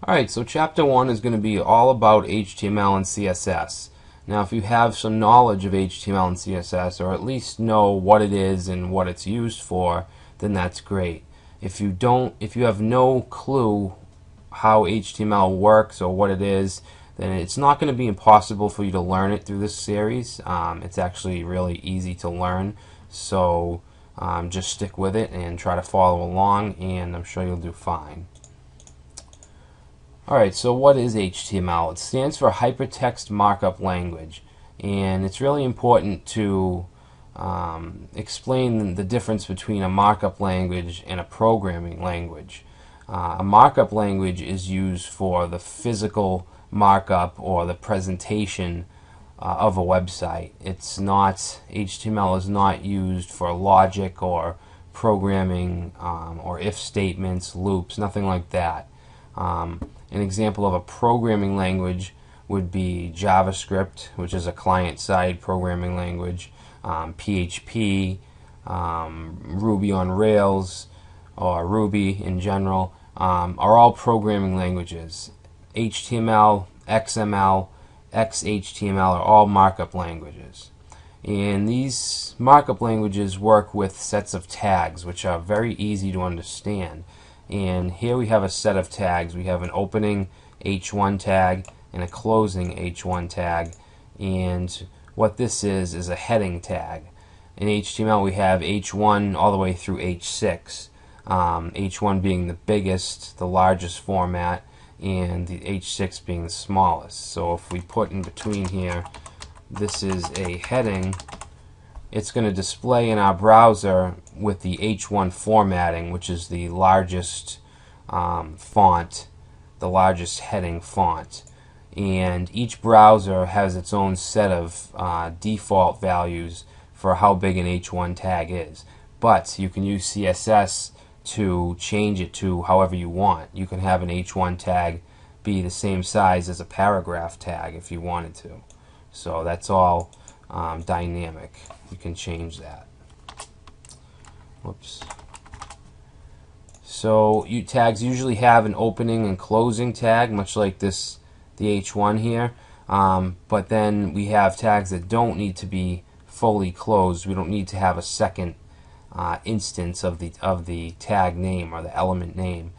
Alright, so chapter 1 is going to be all about HTML and CSS. Now, if you have some knowledge of HTML and CSS, or at least know what it is and what it's used for, then that's great. If you have no clue how HTML works or what it is, then it's not going to be impossible for you to learn it through this series. It's actually really easy to learn, so just stick with it and try to follow along, and I'm sure you'll do fine. Alright, so what is HTML? It stands for Hypertext Markup Language, and it's really important to explain the difference between a markup language and a programming language. A markup language is used for the physical markup or the presentation of a website. HTML is not used for logic or programming or if statements, loops, nothing like that. An example of a programming language would be JavaScript, which is a client-side programming language, PHP, Ruby on Rails, or Ruby in general, are all programming languages. HTML, XML, XHTML are all markup languages. And these markup languages work with sets of tags, which are very easy to understand. And here we have a set of tags. We have an opening H1 tag and a closing H1 tag. And what this is a heading tag. In HTML we have H1 all the way through H6. H1 being the biggest, the largest format, and the H6 being the smallest. So if we put in between here, this is a heading, it's going to display in our browser with the H1 formatting, which is the largest font, the largest heading font. And each browser has its own set of default values for how big an H1 tag is. But you can use CSS to change it to however you want. You can have an H1 tag be the same size as a paragraph tag if you wanted to. So that's all dynamic. You can change that. Whoops. So tags usually have an opening and closing tag, much like the H1 here. But then we have tags that don't need to be fully closed. We don't need to have a second instance of the tag name or the element name.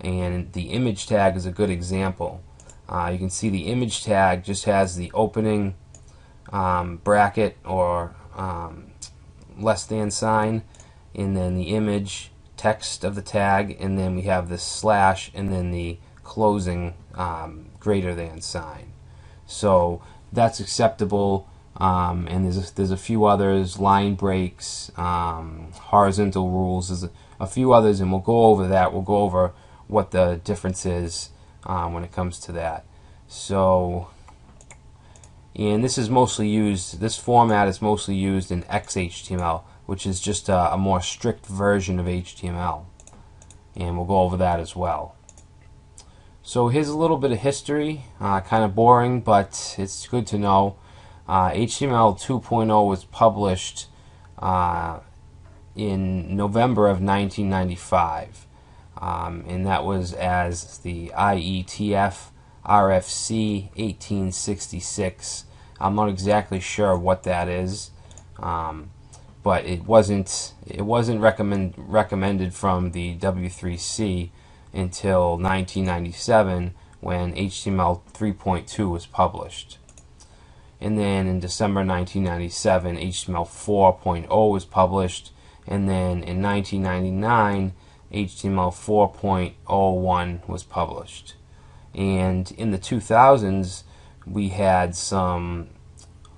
And the image tag is a good example. You can see the image tag just has the opening bracket or less than sign, and then the image text of the tag, and then we have this slash, and then the closing greater than sign. So that's acceptable, and there's a few others, line breaks, horizontal rules, there's a few others, and we'll go over that. We'll go over what the difference is when it comes to that. So, and this format is mostly used in XHTML, which is just a more strict version of HTML. And we'll go over that as well. So here's a little bit of history, kind of boring, but it's good to know. HTML 2.0 was published in November of 1995. And that was as the IETF RFC 1866. I'm not exactly sure what that is, but it wasn't recommended from the W3C until 1997 when HTML 3.2 was published. And then in December 1997, HTML 4.0 was published, and then in 1999 HTML 4.01 was published. And in the 2000s we had some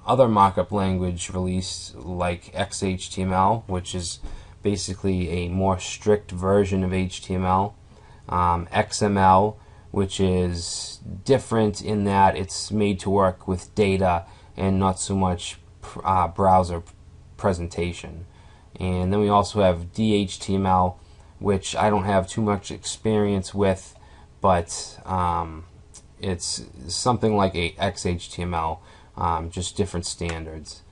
other markup language released, like XHTML, which is basically a more strict version of HTML, XML, which is different in that it's made to work with data and not so much browser presentation. And then we also have DHTML, which I don't have too much experience with, but it's something like a XHTML, just different standards.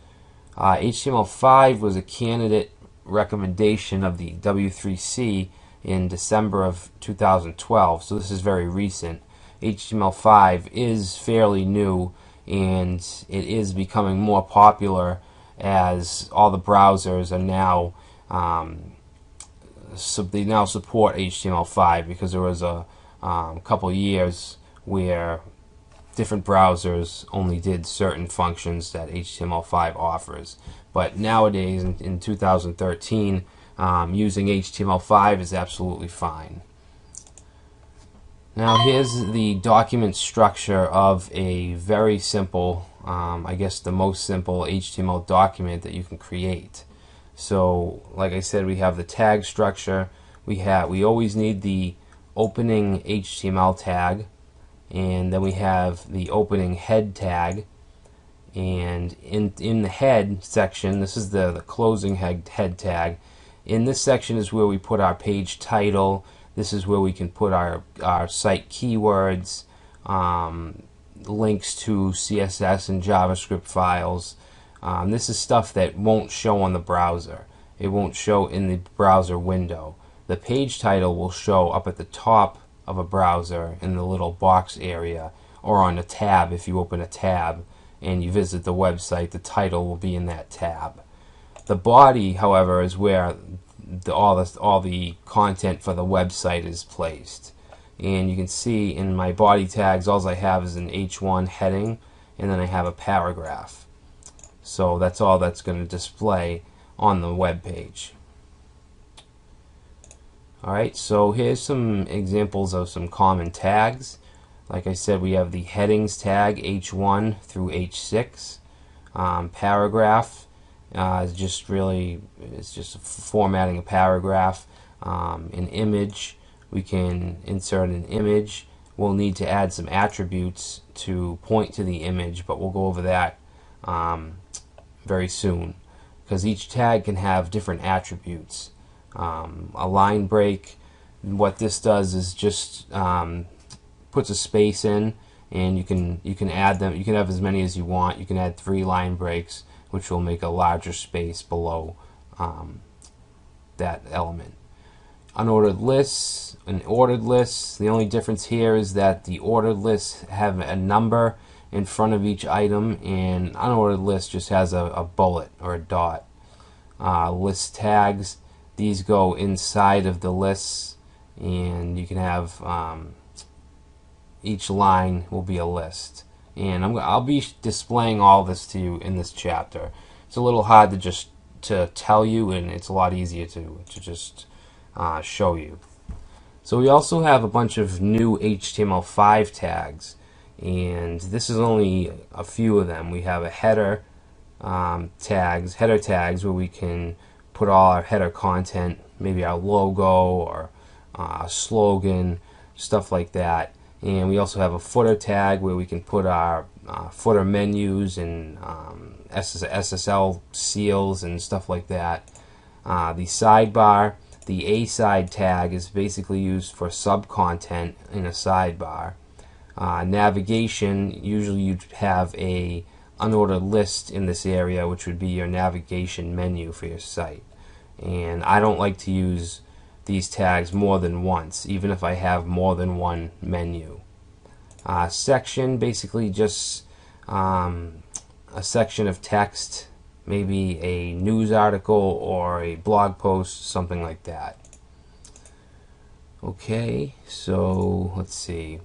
HTML5 was a candidate recommendation of the W3C in December of 2012, so this is very recent. HTML5 is fairly new, and it is becoming more popular as all the browsers are now they now support HTML5, because there was a couple of years where different browsers only did certain functions that HTML5 offers. But nowadays, in 2013, using HTML5 is absolutely fine. Now here's the document structure of a very simple, I guess the most simple HTML document that you can create. So, like I said, we have the tag structure. We always need the opening HTML tag, and then we have the opening head tag. And in the head section, this is the closing head tag. In this section is where we put our page title. This is where we can put our site keywords, links to CSS and JavaScript files. This is stuff that won't show on the browser. It won't show in the browser window. The page title will show up at the top of a browser in the little box area, or on a tab. If you open a tab and you visit the website, the title will be in that tab. The body, however, is where all the content for the website is placed. And you can see in my body tags, all I have is an H1 heading, and then I have a paragraph. So that's all that's going to display on the web page. Alright, so here's some examples of some common tags. Like I said, we have the headings tag H1 through H6. Paragraph is just formatting a paragraph. An image, we can insert an image. We'll need to add some attributes to point to the image, but we'll go over that very soon, because each tag can have different attributes. A line break, what this does is just puts a space in, and you can add them. You can have as many as you want. You can add 3 line breaks, which will make a larger space below that element. Unordered lists and ordered lists. The only difference here is that the ordered lists have a number in front of each item, and unordered list just has a bullet or a dot. List tags, these go inside of the lists, and you can have each line will be a list. And I'll be displaying all this to you in this chapter. It's a little hard to tell you, and it's a lot easier to just show you. So we also have a bunch of new HTML5 tags, and this is only a few of them. We have a header tags where we can put all our header content, maybe our logo or a slogan, stuff like that. And we also have a footer tag where we can put our footer menus and SSL seals and stuff like that. The sidebar, the A side tag is basically used for sub-content in a sidebar. Navigation, usually you'd have a unordered list in this area, which would be your navigation menu for your site. And I don't like to use these tags more than once, even if I have more than one menu. Section, basically just a section of text, maybe a news article or a blog post, something like that. Okay, so let's see.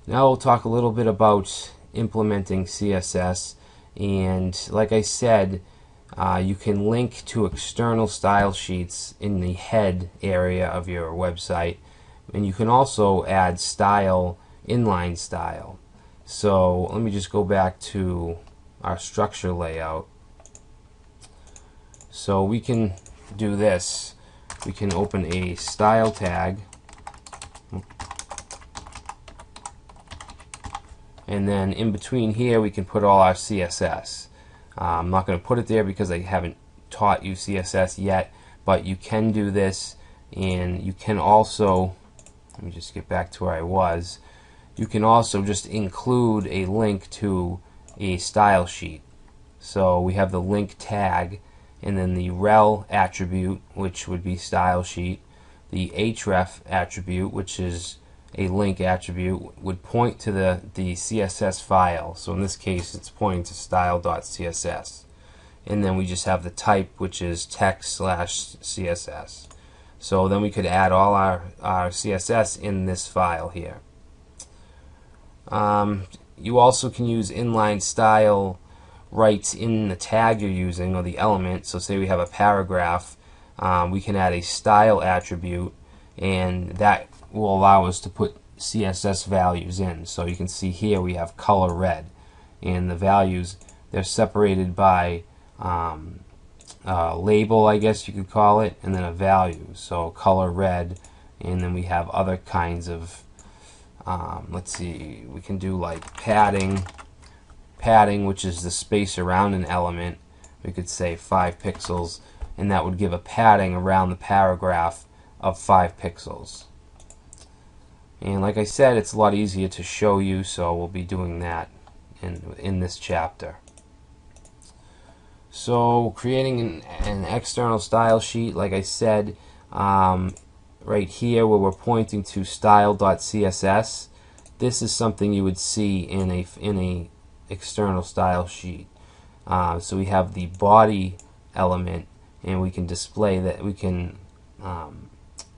Now we'll talk a little bit about implementing CSS, and like I said, you can link to external style sheets in the head area of your website, and you can also add style, inline style. So let me just go back to our structure layout. So we can do this. We can open a style tag, and then in between here we can put all our CSS. I'm not going to put it there because I haven't taught you CSS yet, but you can do this, and you can also, let me just get back to where I was, you can also just include a link to a style sheet. So we have the link tag, and then the rel attribute, which would be style sheet, the href attribute, which is a link attribute would point to the CSS file. So in this case, it's pointing to style.css. And then we just have the type, which is text/CSS. So then we could add all our CSS in this file here. You also can use inline style right in the tag you're using, or the element. So say we have a paragraph, we can add a style attribute, and that will allow us to put CSS values in. So you can see here we have color red, and the values, they're separated by label, I guess you could call it, and then a value. So color red, and then we have other kinds of let's see, we can do like padding, which is the space around an element. We could say 5 pixels, and that would give a padding around the paragraph of 5 pixels. And like I said, it's a lot easier to show you, so we'll be doing that in this chapter. So creating an external style sheet, like I said, right here where we're pointing to style.css, this is something you would see in a external style sheet. So we have the body element, and we can display that, we can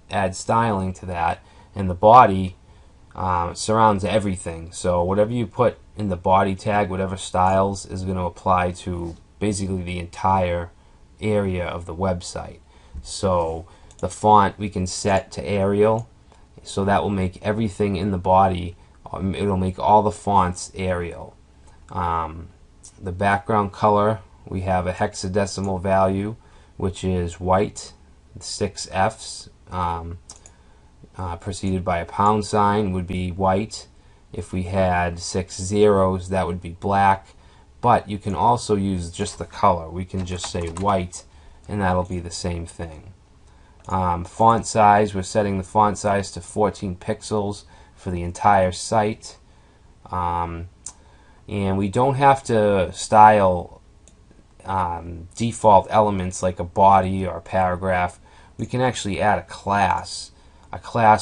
add styling to that, and the body surrounds everything. So whatever you put in the body tag, whatever styles, is going to apply to basically the entire area of the website. So the font we can set to Arial, so that will make everything in the body, it'll make all the fonts Arial. The background color, we have a hexadecimal value, which is white, 6 Fs, preceded by a pound sign would be white. If we had 6 zeros, that would be black. But you can also use just the color. We can just say white, and that'll be the same thing. Font size, we're setting the font size to 14 pixels for the entire site. And we don't have to style default elements like a body or a paragraph. We can actually add a class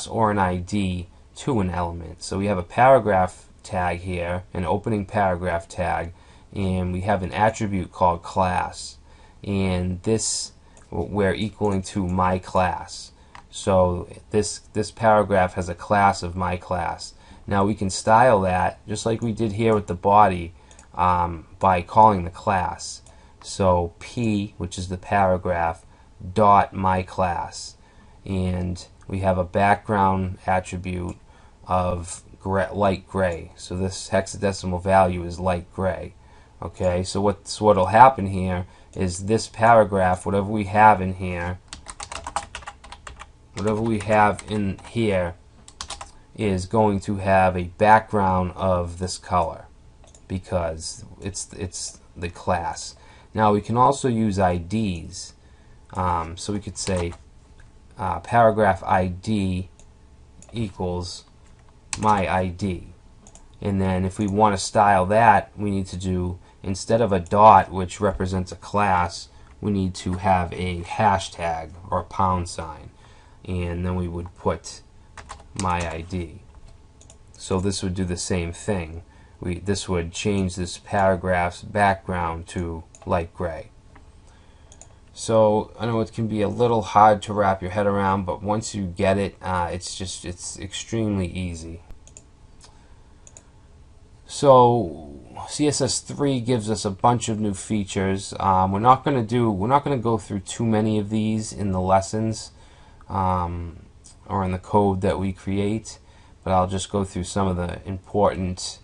or an ID to an element. So we have a paragraph tag here, an opening paragraph tag, and we have an attribute called class, and this we're equaling to my class. So this paragraph has a class of my class. Now we can style that just like we did here with the body by calling the class. So P, which is the paragraph, dot my class, and we have a background attribute of light gray. So this hexadecimal value is light gray. Okay, so what'll happen here is this paragraph, whatever we have in here, is going to have a background of this color because it's the class. Now we can also use IDs. So we could say paragraph ID equals my ID. And then if we want to style that, we need to do, instead of a dot, which represents a class, we need to have a hashtag or a pound sign. And then we would put my ID. So this would do the same thing. This would change this paragraph's background to light gray. So I know it can be a little hard to wrap your head around, but once you get it, it's extremely easy. So CSS3 gives us a bunch of new features. We're not going to go through too many of these in the lessons or in the code that we create, but I'll just go through some of the important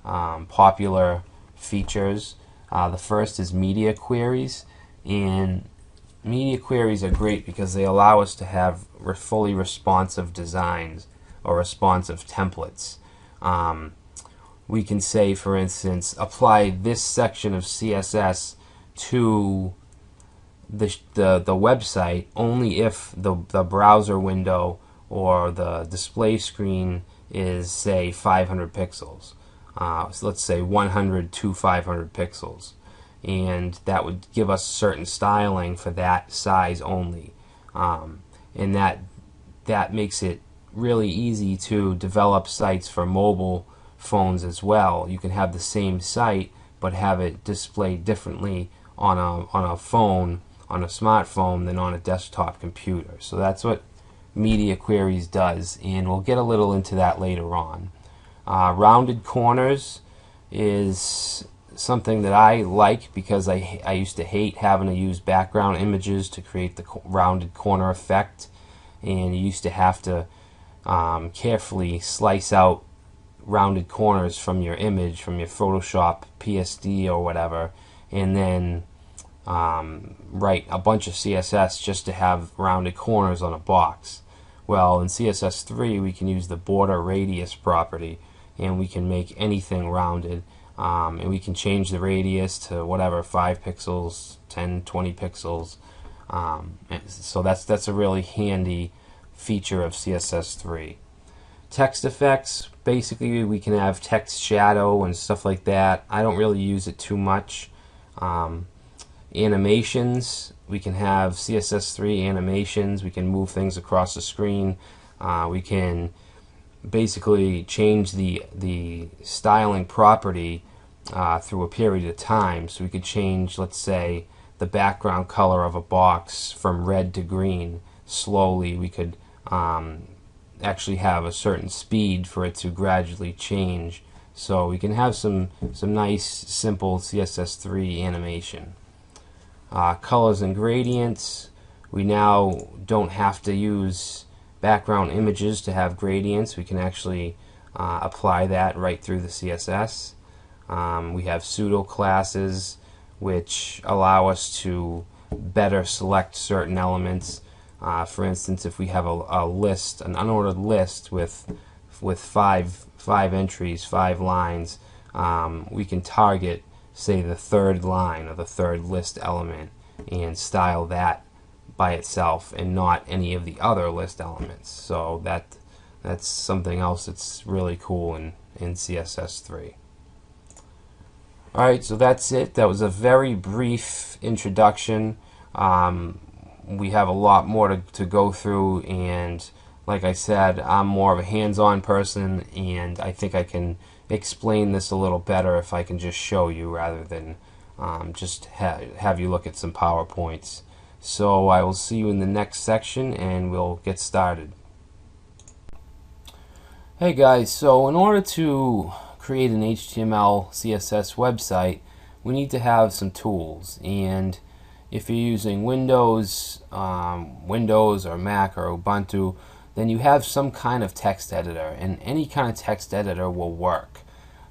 popular features. The first is media queries, and media queries are great because they allow us to have fully responsive designs or responsive templates. We can say, for instance, apply this section of CSS to the website only if the browser window or the display screen is, say, 500 pixels. So let's say 100 to 500 pixels. And that would give us certain styling for that size only. And that makes it really easy to develop sites for mobile phones as well. You can have the same site but have it displayed differently on a phone, on a smartphone, than on a desktop computer. So that's what Media Queries does, and we'll get a little into that later on. Rounded corners is something that I like because I used to hate having to use background images to create the rounded corner effect, and you used to have to carefully slice out rounded corners from your image, from your Photoshop PSD or whatever, and then write a bunch of CSS just to have rounded corners on a box. Well, in CSS3 we can use the border radius property, and we can make anything rounded, and we can change the radius to whatever, 5 pixels, 10, 20 pixels. So that's a really handy feature of CSS3. Text effects, basically we can have text shadow and stuff like that. I don't really use it too much. Animations, we can have CSS3 animations. We can move things across the screen. We can basically change the styling property through a period of time. So we could change, let's say, the background color of a box from red to green slowly. We could actually have a certain speed for it to gradually change. So we can have some nice simple CSS3 animation. Colors and gradients, we now don't have to use background images to have gradients. We can actually apply that right through the CSS. We have pseudo classes which allow us to better select certain elements. For instance, if we have a list, an unordered list with five entries, 5 lines, we can target, say, the third line or the third list element and style that by itself and not any of the other list elements. So that's something else that's really cool in CSS3. Alright, so that's it. That was a very brief introduction. We have a lot more to go through, and like I said, I'm more of a hands-on person, and I think I can explain this a little better if I can just show you rather than just have you look at some PowerPoints. So I will see you in the next section, and we'll get started. Hey guys, so in order to create an HTML CSS website, we need to have some tools. And if you're using Windows or Mac or Ubuntu, then you have some kind of text editor, and any kind of text editor will work.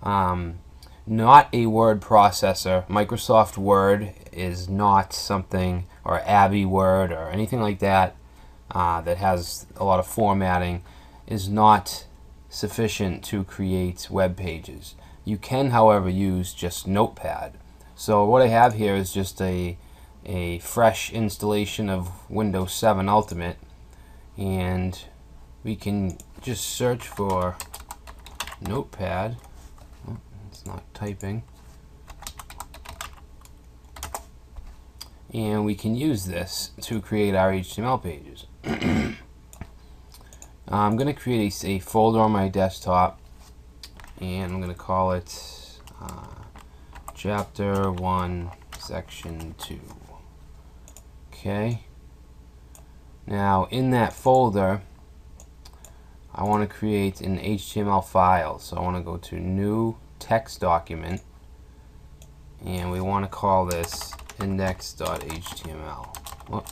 Not a word processor. Microsoft Word is not something, or Abby Word or anything like that that has a lot of formatting, is not sufficient to create web pages. You can, however, use just Notepad. So what I have here is just a fresh installation of Windows 7 Ultimate, and we can just search for Notepad. Oh, it's not typing. And we can use this to create our HTML pages. I'm going to create a folder on my desktop, and I'm going to call it Chapter 1, Section 2. Okay. Now, in that folder, I want to create an HTML file. So I want to go to New Text Document, and we want to call this index.html. Whoop.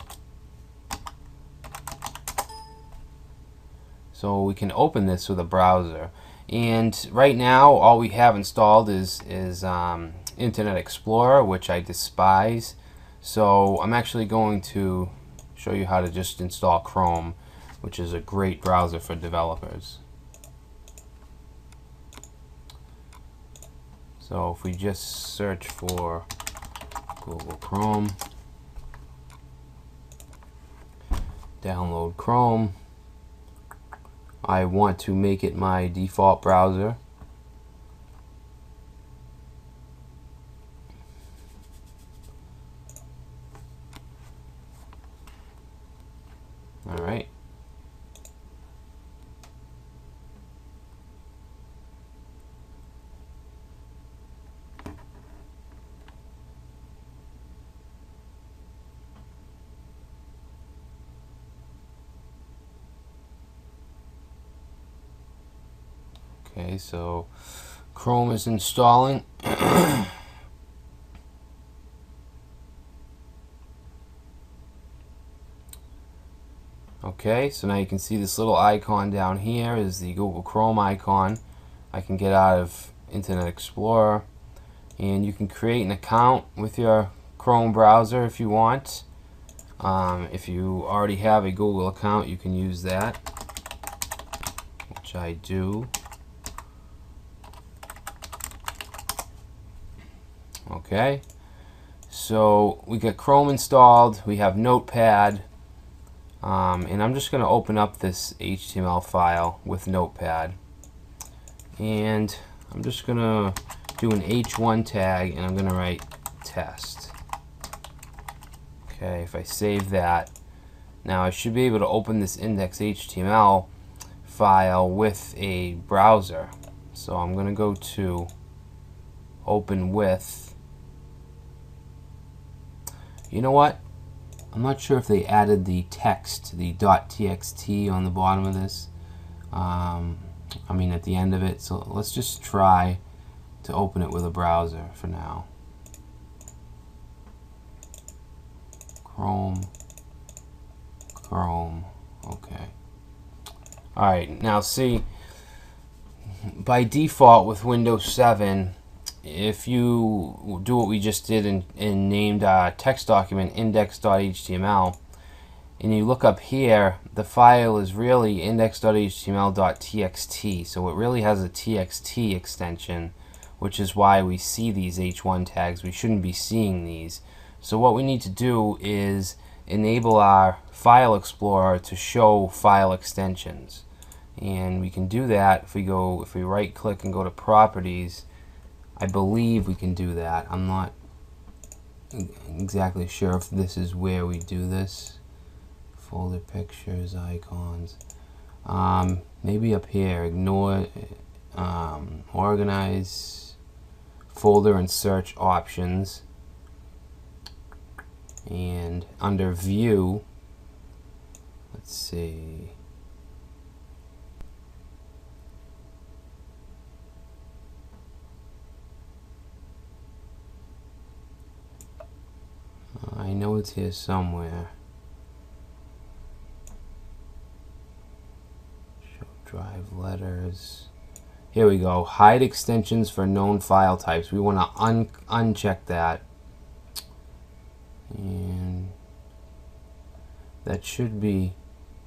So we can open this with a browser, and right now all we have installed is Internet Explorer, which I despise. So I'm actually going to show you how to just install Chrome, which is a great browser for developers. So if we just search for Google Chrome, download Chrome. I want to make it my default browser. Alright. Okay, so Chrome is installing. Okay, so now you can see this little icon down here is the Google Chrome icon. I can get out of Internet Explorer, and you can create an account with your Chrome browser if you want. If you already have a Google account, you can use that, which I do. Okay, so we got Chrome installed, we have Notepad, and I'm just going to open up this HTML file with Notepad, and I'm just going to do an H1 tag, and I'm going to write test. Okay, if I save that, now I should be able to open this index.html file with a browser. So I'm going to go to open with. You know what? I'm not sure if they added the text, the .txt on the bottom of this. I mean at the end of it. So let's just try to open it with a browser for now. Chrome, okay. Alright, now see, by default with Windows 7, if you do what we just did and named our text document index.html, and you look up here, the file is really index.html.txt, so it really has a txt extension, which is why we see these H1 tags. We shouldn't be seeing these. So what we need to do is enable our File Explorer to show file extensions, and we can do that if we right click and go to Properties. I believe we can do that. I'm not exactly sure if this is where we do this. Folder, pictures, icons. Maybe up here. Ignore, organize, folder and search options. And under view, let's see. I know it's here somewhere. Show drive letters. Here we go. Hide extensions for known file types. We want to uncheck that. And that should be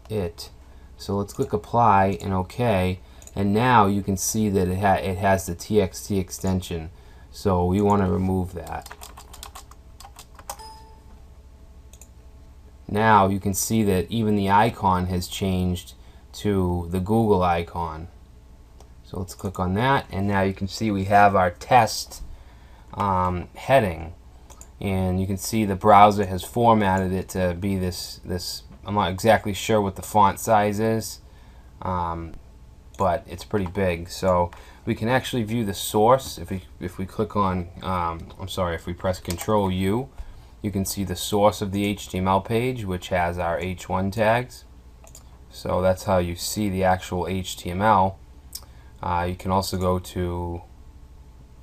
it. So let's click apply and OK, and now you can see that it has the txt extension, so we want to remove that. Now you can see that even the icon has changed to the Google icon. So let's click on that, and now you can see we have our test heading. And you can see the browser has formatted it to be this. I'm not exactly sure what the font size is, but it's pretty big. So we can actually view the source if we click on. If we press Control U, you can see the source of the HTML page, which has our H1 tags. So that's how you see the actual HTML. You can also go to,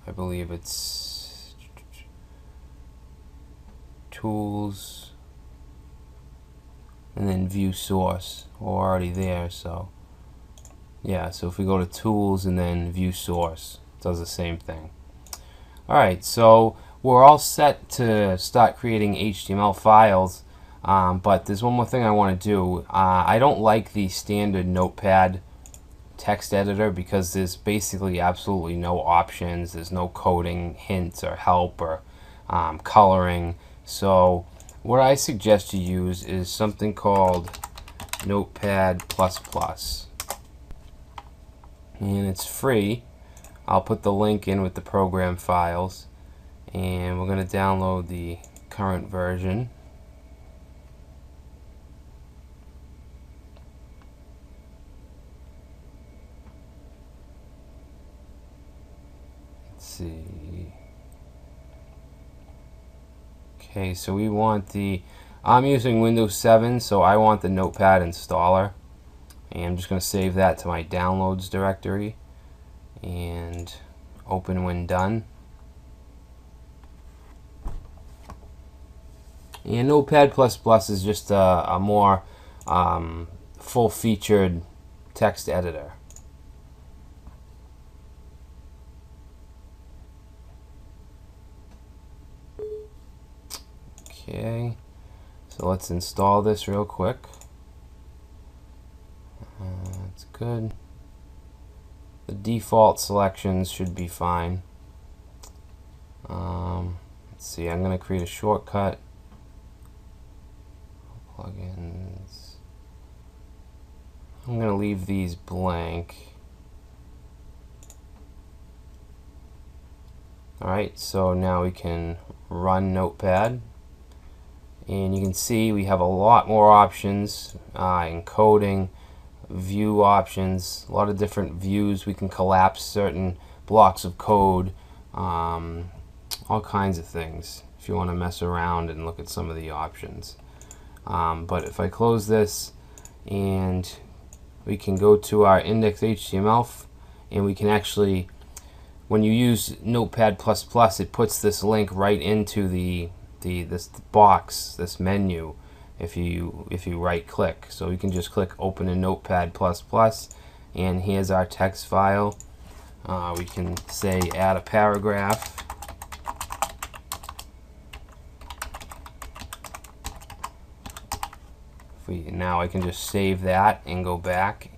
I believe it's Tools, and then View Source. We're already there, so yeah. So if we go to Tools and then View Source, it does the same thing. Alright, so we're all set to start creating HTML files, but there's one more thing I want to do. I don't like the standard Notepad text editor because there's basically absolutely no options. There's no coding hints or help or coloring. So what I suggest you use is something called Notepad++, and it's free. I'll put the link in with the program files, and we're going to download the current version. Let's see. Okay, so we want I'm using Windows 7, so I want the Notepad installer. And I'm just going to save that to my downloads directory. and open when done. And Notepad++ is just a more full-featured text editor. Okay, so let's install this real quick. That's good. The default selections should be fine. Let's see, I'm going to create a shortcut. Plugins. I'm going to leave these blank. Alright, so now we can run Notepad. And you can see we have a lot more options, encoding, view options, a lot of different views. We can collapse certain blocks of code, all kinds of things if you want to mess around and look at some of the options. But if I close this, and we can go to our index.html, and we can actually, when you use Notepad++, it puts this link right into this box, this menu, if you right click. So we can just click open in Notepad++, and here's our text file. We can say add a paragraph. Now I can just save that and go back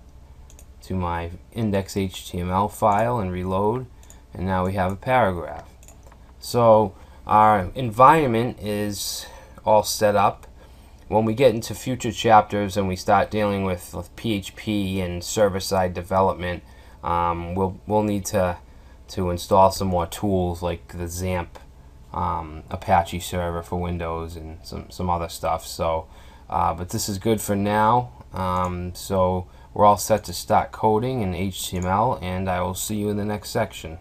to my index.html file and reload, and now we have a paragraph. So our environment is all set up. When we get into future chapters and we start dealing with PHP and server-side development, we'll need to install some more tools like the XAMPP Apache server for Windows and some other stuff. So, but this is good for now. So we're all set to start coding in HTML, and I will see you in the next section.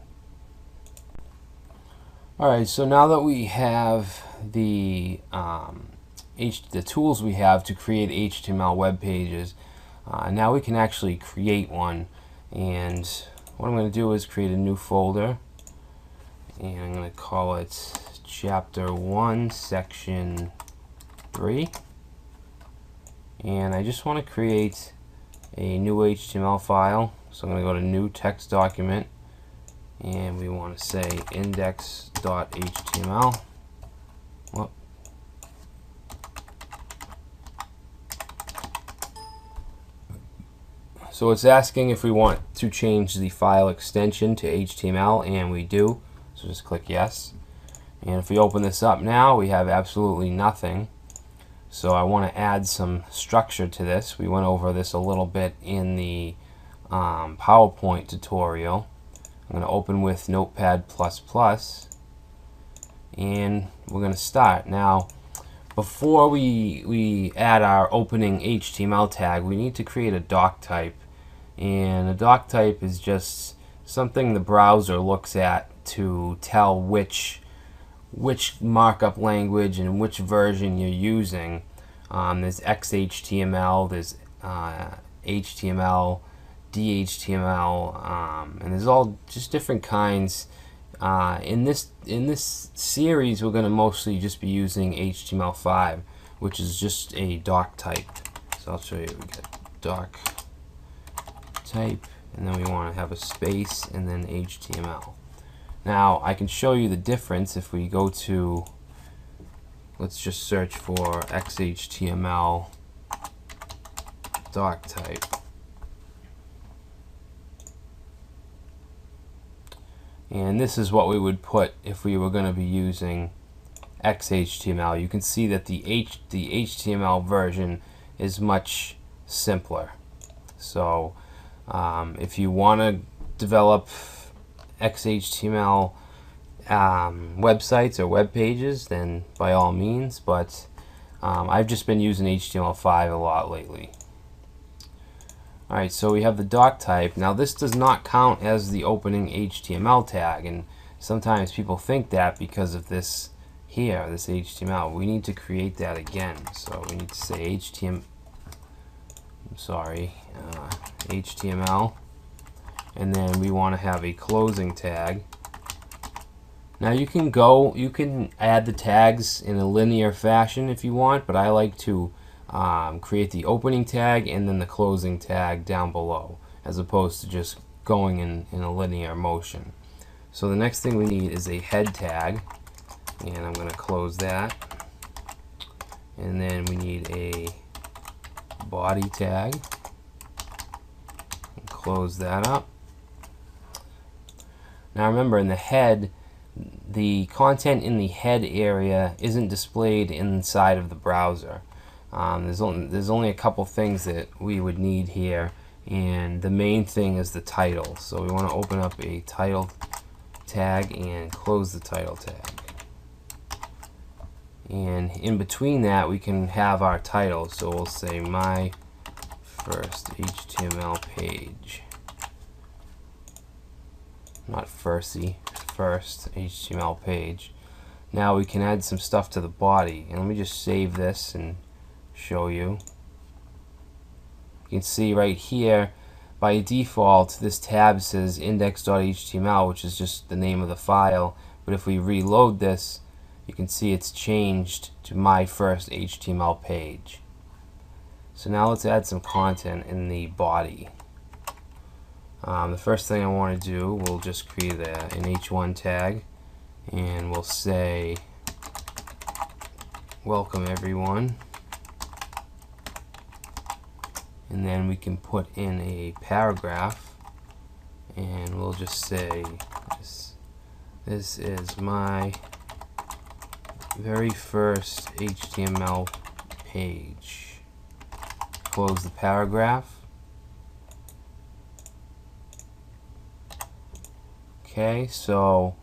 Alright, so now that we have the tools we have to create HTML web pages, now we can actually create one. And what I'm going to do is create a new folder, and I'm going to call it Chapter 1, Section 3. And I just want to create a new HTML file. So I'm going to go to New Text Document, and we want to say index.html. Whoop. So it's asking if we want to change the file extension to HTML, and we do. So just click yes. And if we open this up now, we have absolutely nothing. So I want to add some structure to this. We went over this a little bit in the PowerPoint tutorial. I'm going to open with Notepad++, and we're going to start. Now, before we add our opening HTML tag, we need to create a doc type. And a doc type is just something the browser looks at to tell which markup language and which version you're using. There's XHTML, there's HTML, DHTML, and there's all just different kinds. In this series, we're going to mostly just be using HTML5, which is just a doc type. So I'll show you. We got doc type, and then we want to have a space and then HTML. Now I can show you the difference if we go to, let's just search for XHTML doc type. And this is what we would put if we were going to be using XHTML. You can see that the HTML version is much simpler. So if you want to develop XHTML websites or web pages, then by all means, but I've just been using HTML5 a lot lately. Alright, so we have the doc type. Now this does not count as the opening HTML tag, and sometimes people think that because of this here, this HTML. We need to create that again. So we need to say HTML, and then we want to have a closing tag. Now you can add the tags in a linear fashion if you want, but I like to create the opening tag and then the closing tag down below, as opposed to just going in a linear motion. So the next thing we need is a head tag, and I'm going to close that. And then we need a body tag, and close that up. Now remember, in the head, the content in the head area isn't displayed inside of the browser. There's only a couple things that we would need here, and the main thing is the title. So we want to open up a title tag and close the title tag. And in between that, we can have our title. So we'll say my first HTML page. Not firsty, first HTML page. Now we can add some stuff to the body, and let me just save this and show you. You can see right here, by default, this tab says index.html, which is just the name of the file. But if we reload this, you can see it's changed to my first HTML page. So now let's add some content in the body. The first thing I want to do, we'll just create an h1 tag, and we'll say welcome everyone, and then we can put in a paragraph, and we'll just say this is my very first HTML page. Close the paragraph. Okay, so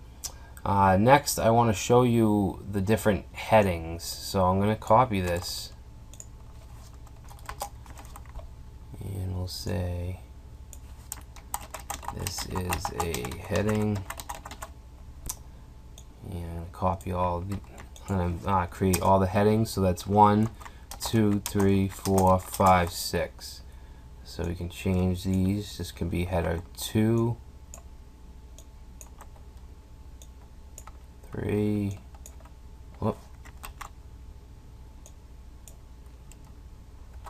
next I want to show you the different headings. So I'm going to copy this, and we'll say this is a heading, and copy all the, I'm going to create all the headings. So that's 1, 2, 3, 4, 5, 6. So we can change these. This can be header 2, 3,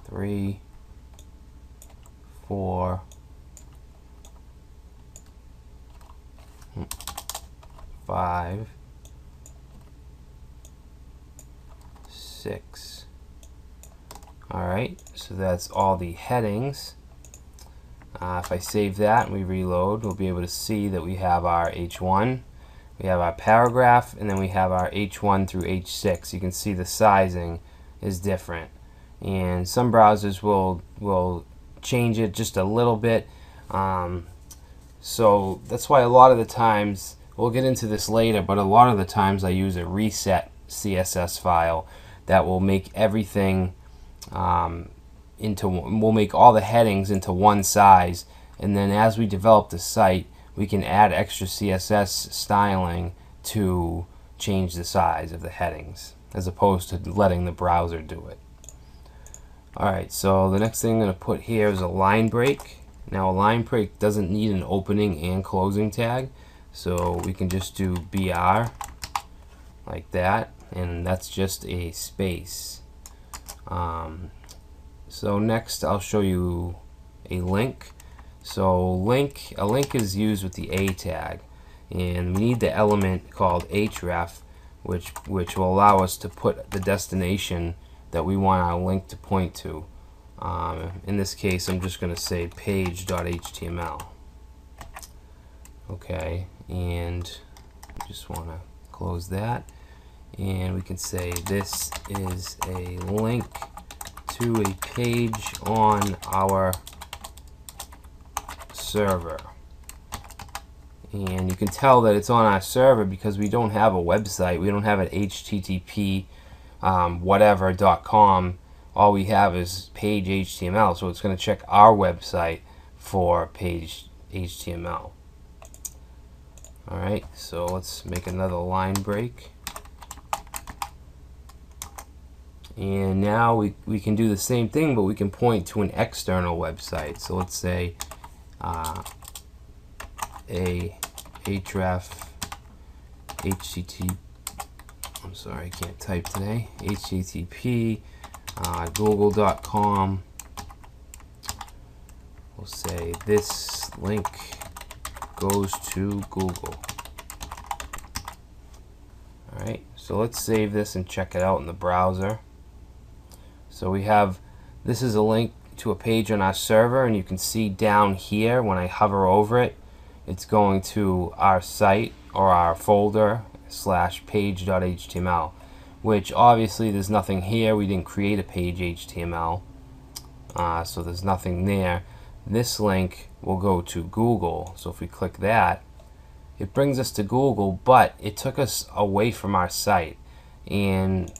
3, 4, 5, 6. Alright, so that's all the headings. If I save that and we reload, we'll be able to see that we have our H1, we have our paragraph, and then we have our H1 through H6. You can see the sizing is different, and some browsers will change it just a little bit. So that's why a lot of the times, we'll get into this later, but a lot of the times I use a reset CSS file that will make everything we'll make all the headings into one size, and then as we develop the site, we can add extra CSS styling to change the size of the headings, as opposed to letting the browser do it. Alright, so the next thing I'm going to put here is a line break. Now a line break doesn't need an opening and closing tag, so we can just do BR like that, and that's just a space. So next I'll show you a link. So a link is used with the A tag, and we need the element called href, which will allow us to put the destination that we want our link to point to. In this case, I'm just going to say page.html. Okay, and just want to close that, and we can say this is a link to a page on our server. And you can tell that it's on our server because we don't have a website. We don't have an http whatever.com. All we have is page HTML, so it's going to check our website for page HTML. Alright, so let's make another line break. And now we can do the same thing, but we can point to an external website. So let's say a href http, I'm sorry, I can't type today, http google.com. We'll say this link goes to Google. Alright, so let's save this and check it out in the browser. So we have, this is a link to a page on our server, and you can see down here when I hover over it, it's going to our site or our folder / page.html, which obviously there's nothing here. We didn't create a page HTML, so there's nothing there. This link will go to Google, so if we click that, it brings us to Google, but it took us away from our site. And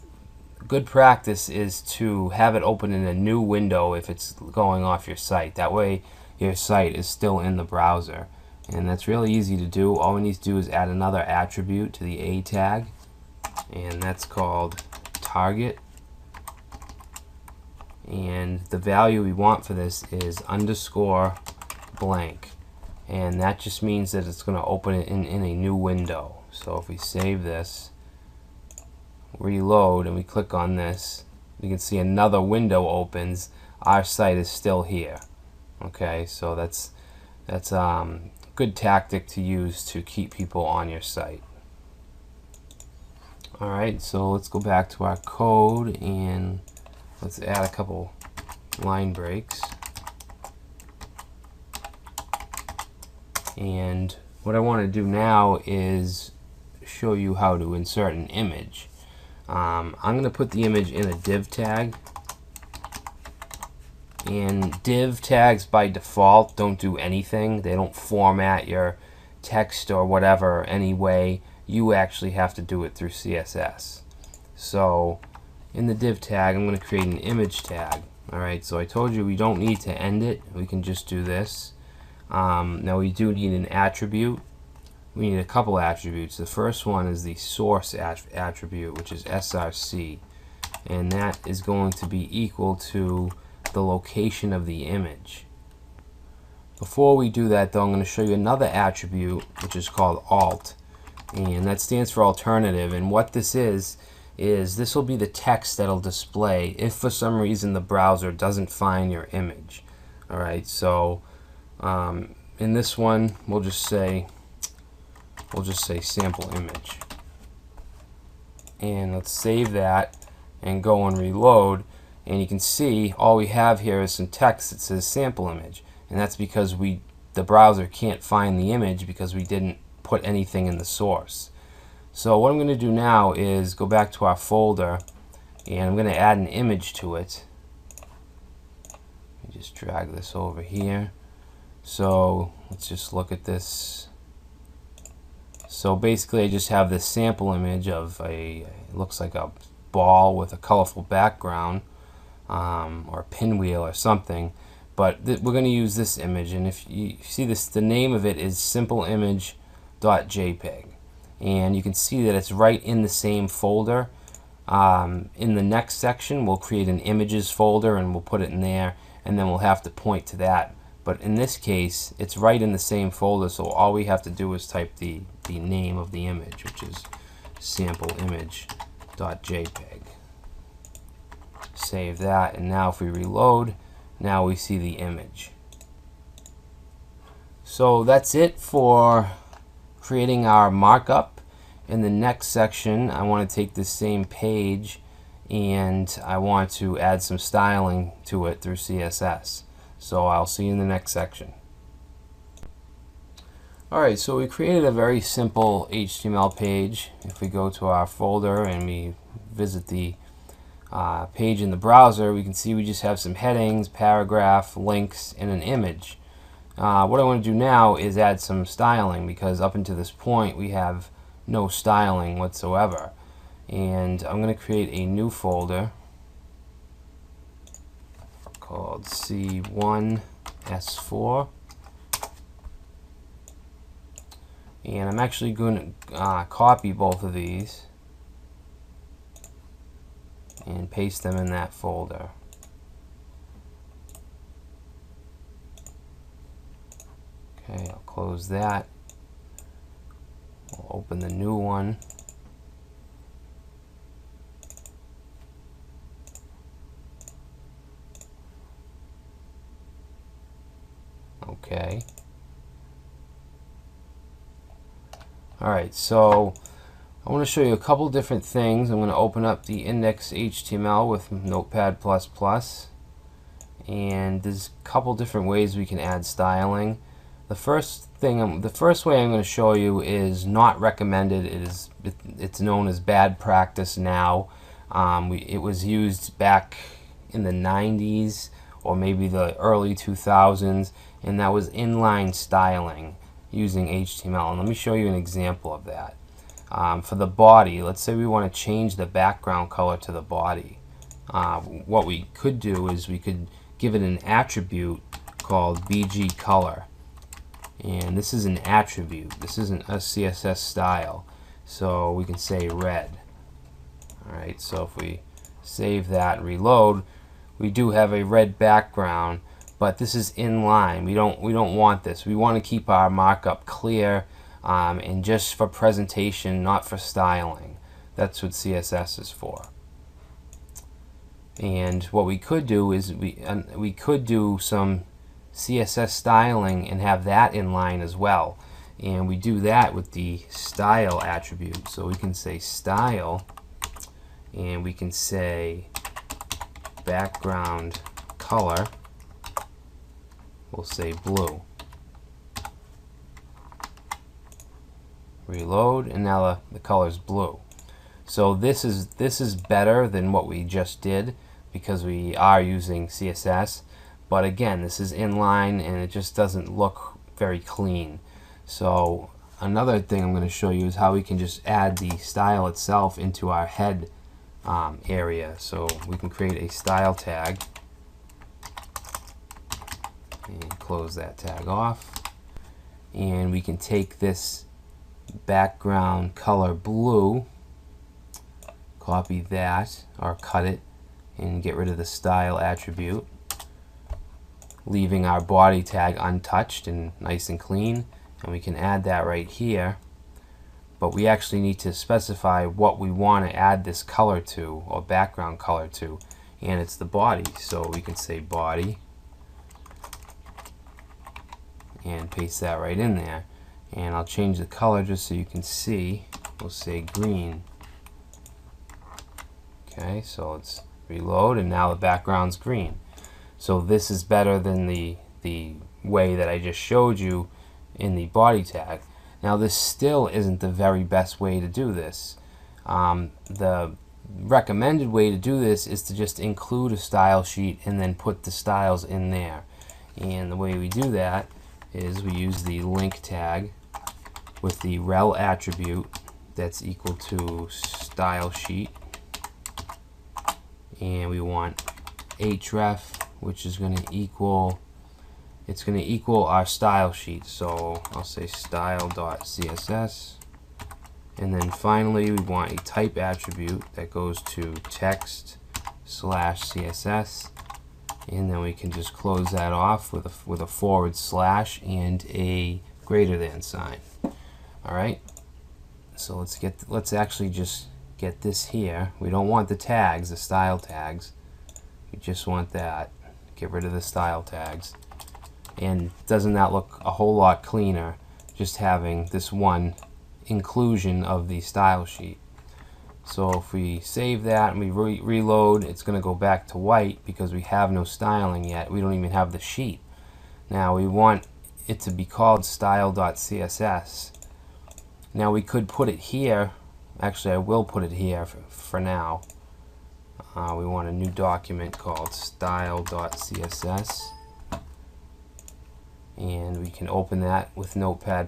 good practice is to have it open in a new window if it's going off your site. That way your site is still in the browser. And that's really easy to do. All we need to do is add another attribute to the A tag, and that's called target. And the value we want for this is underscore blank. And that just means that it's going to open it in a new window. So if we save this, reload, and we click on this, you can see another window opens. Our site is still here. Okay, so that's good tactic to use to keep people on your site. Alright, so let's go back to our code and let's add a couple line breaks. And what I want to do now is show you how to insert an image. I'm going to put the image in a div tag. And div tags by default don't do anything. They don't format your text or whatever anyway. You actually have to do it through CSS. So in the div tag, I'm going to create an image tag. Alright, so I told you we don't need to end it. We can just do this. Now we do need an attribute. We need a couple attributes. The first one is the source attribute, which is src. And that is going to be equal to the location of the image. Before we do that though, I'm going to show you another attribute which is called alt, and that stands for alternative. And what this is this will be the text that'll display if for some reason the browser doesn't find your image. Alright, so in this one we'll just say sample image, and let's save that and go and reload. And you can see all we have here is some text that says sample image, and that's because the browser can't find the image because we didn't put anything in the source. So what I'm going to do now is go back to our folder, and I'm going to add an image to it. Let me just drag this over here. So let's just look at this. So basically I just have this sample image of it looks like a ball with a colorful background. Or a pinwheel or something, but we're going to use this image. And if you see this, the name of it is simpleimage.jpg, and you can see that it's right in the same folder. In the next section we'll create an images folder and we'll put it in there, and then we'll have to point to that. But in this case it's right in the same folder, so all we have to do is type the name of the image, which is simpleimage.jpg. Save that, and now if we reload, now we see the image. So that's it for creating our markup. In the next section I want to take this same page and I want to add some styling to it through CSS. So I'll see you in the next section. Alright, so we created a very simple HTML page. If we go to our folder and we visit the page in the browser, we can see we just have some headings, paragraph, links, and an image. What I want to do now is add some styling, because up until this point we have no styling whatsoever. And I'm going to create a new folder called C1S4, and I'm actually going to copy both of these and paste them in that folder. Okay, I'll close that, We'll open the new one. Okay. Alright, so I want to show you a couple different things. I'm going to open up the index HTML with Notepad++, and there's a couple different ways we can add styling. The first way I'm going to show you is not recommended. It's known as bad practice now. It was used back in the 90s or maybe the early 2000s, and that was inline styling using HTML. And let me show you an example of that. For the body, let's say we want to change the background color to the body. What we could do is we could give it an attribute called BG color. And this is an attribute. This isn't a CSS style. So we can say red. Alright, so if we save that and reload, we do have a red background, but this is inline. We don't want this. We want to keep our markup clear and just for presentation, not for styling. That's what CSS is for. And what we could do is we could do some CSS styling and have that inline as well. And we do that with the style attribute. So we can say style, and we can say background color. We'll say blue. Reload, and now the color's blue. So this is better than what we just did because we are using CSS. But again, this is inline and it just doesn't look very clean. So another thing I'm going to show you is how we can just add the style itself into our head area. So we can create a style tag and close that tag off. And we can take this background color blue, copy that or cut it and get rid of the style attribute, leaving our body tag untouched and nice and clean. And we can add that right here, but we actually need to specify what we want to add this color to, or background color to, and it's the body. So we can say body and paste that right in there. And I'll change the color just so you can see. We'll say green. Okay, so let's reload, and now the background's green. So this is better than the way that I just showed you in the body tag. Now this still isn't the very best way to do this. The recommended way to do this is to just include a style sheet and then put the styles in there. And the way we do that is we use the link tag with the rel attribute that's equal to style sheet, and we want href, which is going to equal, it's going to equal our style sheet. So I'll say style.css, and then finally we want a type attribute that goes to text/CSS, and then we can just close that off with a forward slash and a greater than sign. Alright, so let's actually just get this here. We don't want the tags, the style tags. We just want that. Get rid of the style tags. And doesn't that look a whole lot cleaner just having this one inclusion of the style sheet? So if we save that and we reload, it's going to go back to white because we have no styling yet. We don't even have the sheet. Now we want it to be called style.css. Now we could put it here. Actually, I will put it here for now. We want a new document called style.css, and we can open that with Notepad++,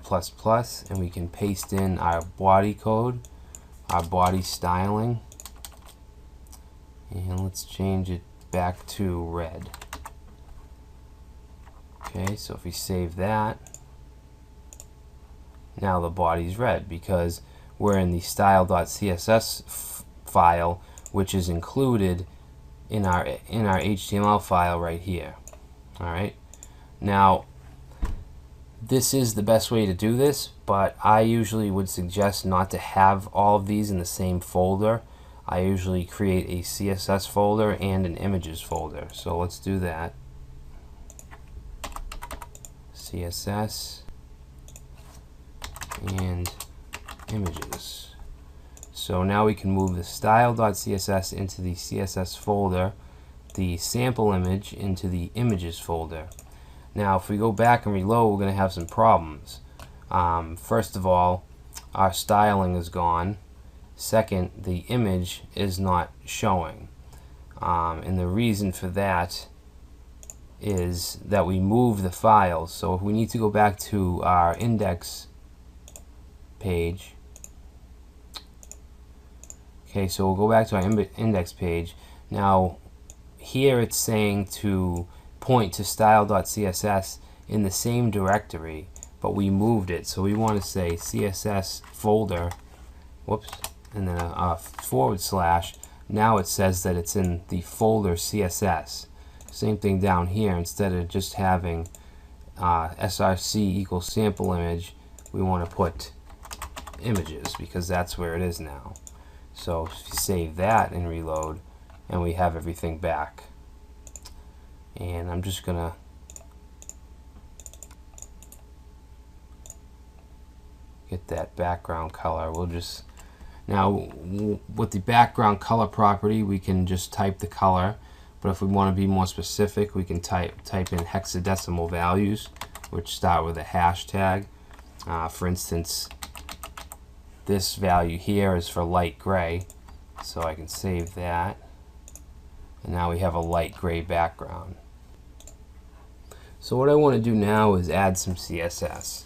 and we can paste in our body code, our body styling, and let's change it back to red. Okay, so if we save that, now the body's red because we're in the style.css file, which is included in our HTML file right here. Alright, now This is the best way to do this, but I usually would suggest not to have all of these in the same folder. I usually create a CSS folder and an images folder. So let's do that. CSS and images. So now we can move the style.css into the CSS folder, the sample image into the images folder. Now if we go back and reload, we're going to have some problems. First of all, our styling is gone. Second, the image is not showing. And the reason for that is that we moved the files. So if we need to go back to our index page, okay, so we'll go back to our index page. Now here it's saying to point to style.css in the same directory, but we moved it, so we want to say CSS folder, whoops, and then a /. Now it says that it's in the folder CSS. Same thing down here. Instead of just having src equals sample image, we want to put images because that's where it is now. So if you save that and reload, and we have everything back. And I'm just gonna get that background color. We'll just now with the background color property, we can just type the color. But if we want to be more specific, we can type in hexadecimal values, which start with a hashtag. For instance, this value here is for light gray, so I can save that. And now we have a light gray background. So what I want to do now is add some CSS.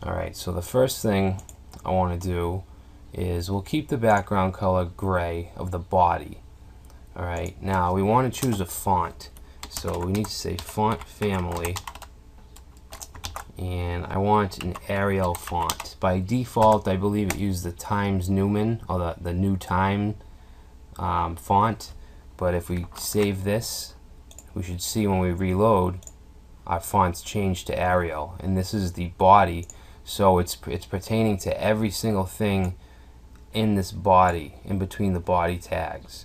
Alright, so the first thing I want to do is we'll keep the background color gray of the body. Alright, now we want to choose a font. So we need to say font family, and I want an Arial font. By default, I believe it used the Times Newman, or the New Time font. But if we save this, we should see when we reload, our font's changed to Arial, and this is the body, so it's pertaining to every single thing in this body, in between the body tags.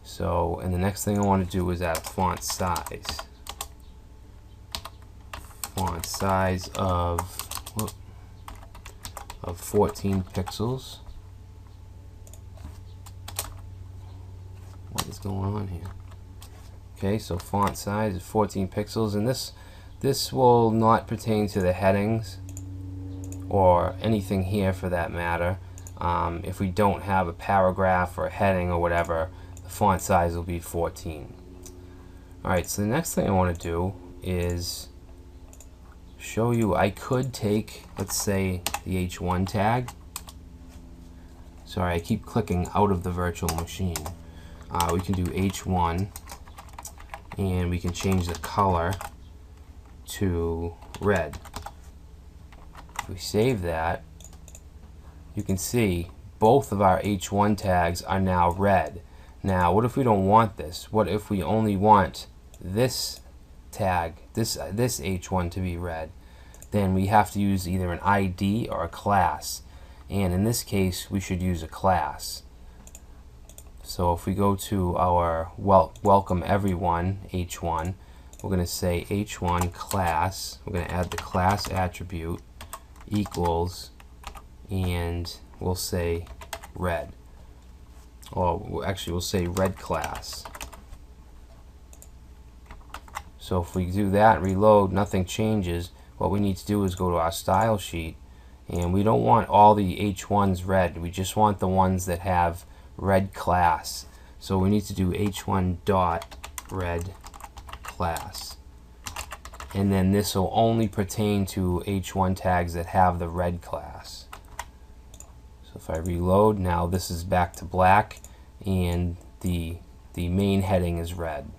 So, and the next thing I want to do is add a font size. Font size of 14 pixels. What is going on here? Okay, so font size is 14 pixels, and this will not pertain to the headings or anything here for that matter. If we don't have a paragraph or a heading or whatever, the font size will be 14. Alright, so the next thing I want to do is show you, I could take, let's say, the H1 tag. Sorry, I keep clicking out of the virtual machine. We can do H1, and we can change the color to red. If we save that, you can see both of our H1 tags are now red. Now, what if we don't want this? What if we only want this tag, this H1 to be red? Then we have to use either an ID or a class. And in this case, we should use a class. So if we go to our welcome everyone H1, we're going to say H1 class. We're going to add the class attribute equals, and we'll say red. Or actually, we'll say red class. So if we do that, reload, nothing changes. What we need to do is go to our style sheet, and we don't want all the H1s red. We just want the ones that have red class. So we need to do H1 dot red class, and then this will only pertain to H1 tags that have the red class. So if I reload, now this is back to black, and the main heading is red.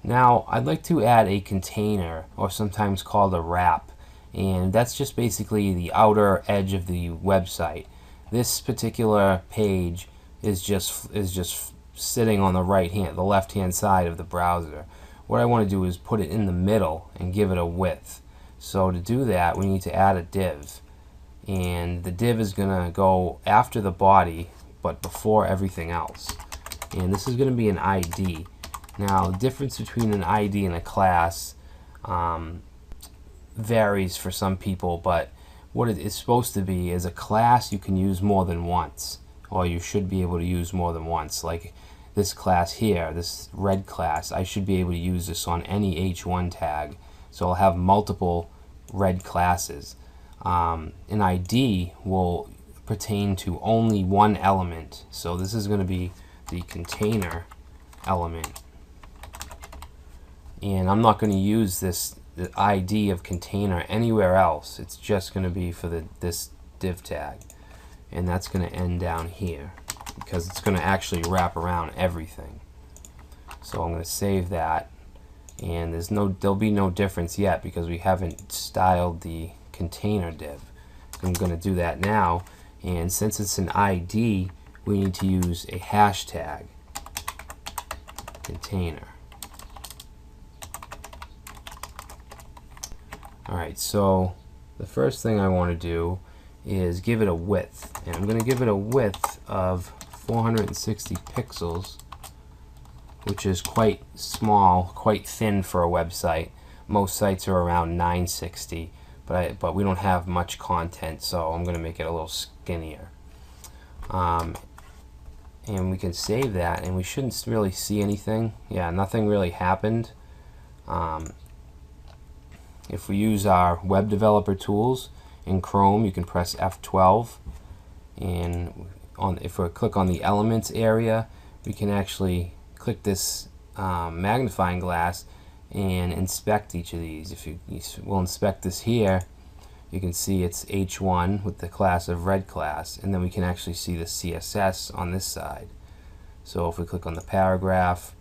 Now I'd like to add a container, or sometimes called a wrap, and that's just basically the outer edge of the website. This particular page is just sitting on the left hand side of the browser. what I want to do is put it in the middle and give it a width. So to do that, we need to add a div, and the div is going to go after the body but before everything else, and this is going to be an ID. Now the difference between an ID and a class varies for some people, but what it is supposed to be is a class you can use more than once, or you should be able to use more than once. Like this class here, this red class, I should be able to use this on any H1 tag, so I'll have multiple red classes. An ID will pertain to only one element, so this is going to be the container element, and I'm not going to use the ID of container anywhere else. It's just going to be for this div tag, and that's going to end down here because it's going to actually wrap around everything. So I'm going to save that, and there'll be no difference yet because we haven't styled the container div. I'm going to do that now, and since it's an ID, we need to use a hashtag container. Alright, so the first thing I want to do is give it a width, and I'm going to give it a width of 460 pixels, which is quite small, quite thin for a website. Most sites are around 960, but we don't have much content, so I'm going to make it a little skinnier. And we can save that, and we shouldn't really see anything. Yeah, nothing really happened. If we use our web developer tools in Chrome, you can press F12, and if we click on the elements area, we can actually click this magnifying glass and inspect each of these. If we'll inspect this here, you can see it's H1 with the class of red class, and then we can actually see the CSS on this side. So if we click on the paragraph,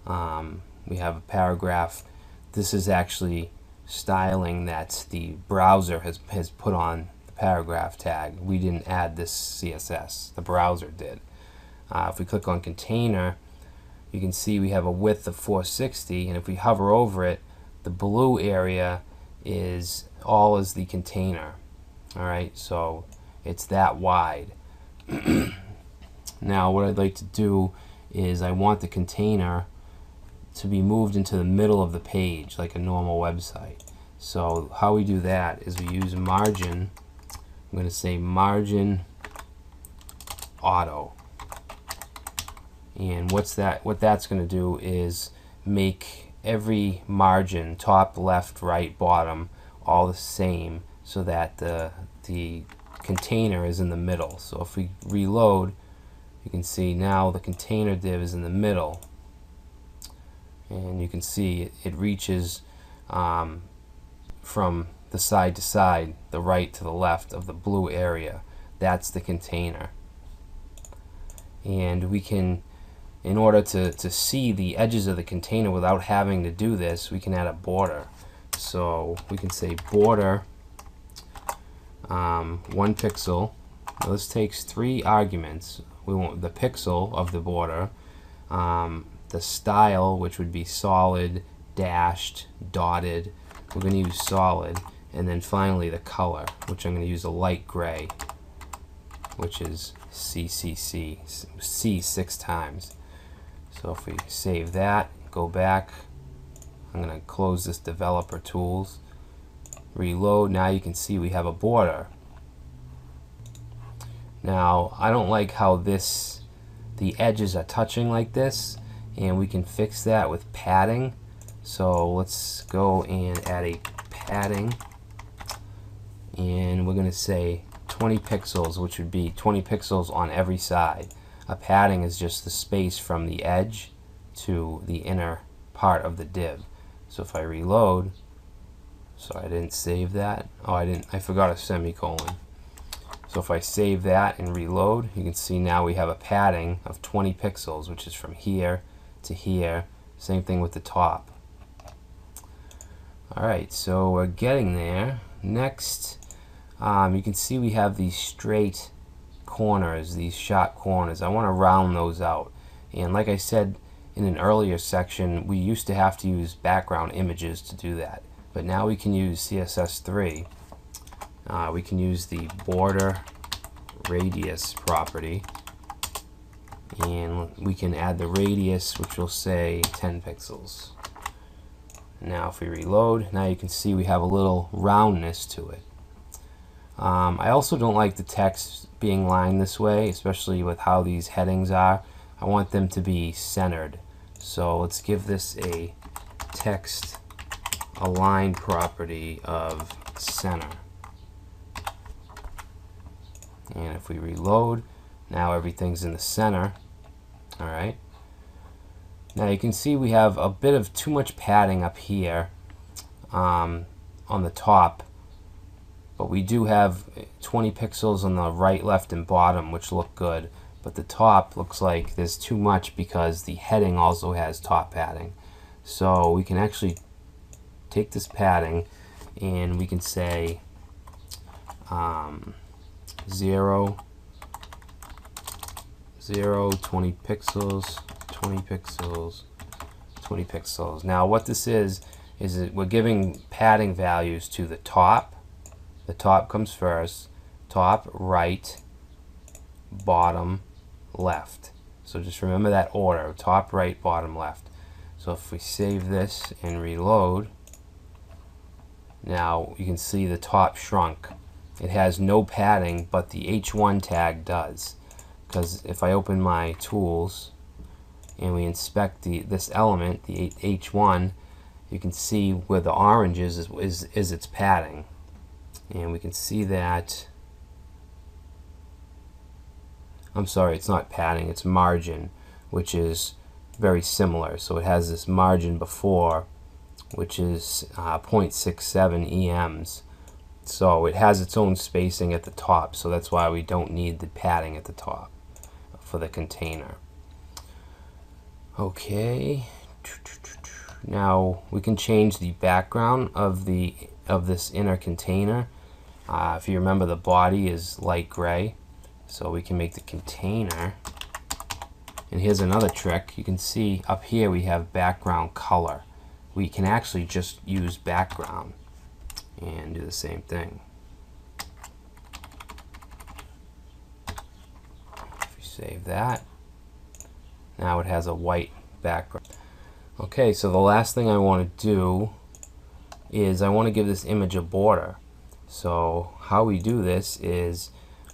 we have a paragraph. This is actually styling that the browser has put on the paragraph tag. We didn't add this CSS, the browser did. If we click on container, you can see we have a width of 460, and if we hover over it, the blue area is the container. Alright, so it's that wide. Now what I'd like to do is I want the container to be moved into the middle of the page like a normal website. So how we do that is we use margin. I'm going to say margin auto, and what that's going to do is make every margin, top, left, right, bottom, all the same, so that the container is in the middle. So if we reload, you can see now the container div is in the middle, and you can see it reaches from the side to side, the right to the left of the blue area. That's the container. And we can, in order to see the edges of the container without having to do this, we can add a border. So we can say border 1 pixel. Now this takes 3 arguments. We want the pixel of the border, the style, which would be solid, dashed, dotted. We're going to use solid, and then finally the color, which I'm going to use a light gray, which is CCC, C 6 times. So if we save that, go back, I'm going to close this developer tools, reload. Now you can see we have a border. Now I don't like how the edges are touching like this, and we can fix that with padding. So let's go and add a padding, and we're going to say 20 pixels, which would be 20 pixels on every side. A padding is just the space from the edge to the inner part of the div. So if I reload, sorry, I didn't save that. Oh, I forgot a semicolon. So if I save that and reload, you can see now we have a padding of 20 pixels, which is from here to here. Same thing with the top. Alright, so we're getting there. Next, you can see we have these straight corners, these sharp corners. I want to round those out. And like I said in an earlier section, we used to have to use background images to do that, but now we can use CSS3. We can use the border radius property, and we can add the radius, which will say 10 pixels. Now if we reload, now you can see we have a little roundness to it. I also don't like the text being lined this way, especially with how these headings are. I want them to be centered. So let's give this a text align property of center. And if we reload, now everything's in the center. Alright. Now you can see we have a bit of too much padding up here on the top, but we do have 20 pixels on the right, left, and bottom, which look good, but the top looks like there's too much because the heading also has top padding. So we can actually take this padding and we can say 0, 20 pixels, 20 pixels, 20 pixels. Now what this is that we're giving padding values to the top. The top comes first, top, right, bottom, left. So just remember that order, top, right, bottom, left. So if we save this and reload, now you can see the top shrunk. It has no padding, but the H1 tag does. Because if I open my tools and we inspect this element, the H1, you can see where the orange is its padding. And we can see that, I'm sorry, it's not padding, it's margin, which is very similar. So it has this margin before, which is 0.67 EMs. So it has its own spacing at the top, so that's why we don't need the padding at the top for the container. Okay, now we can change the background of this inner container. If you remember, the body is light gray, so we can make the container. And here's another trick. You can see up here we have background color. We can actually just use background and do the same thing. If we save that, now it has a white background. Okay, so the last thing I want to do is I want to give this image a border. So how we do this is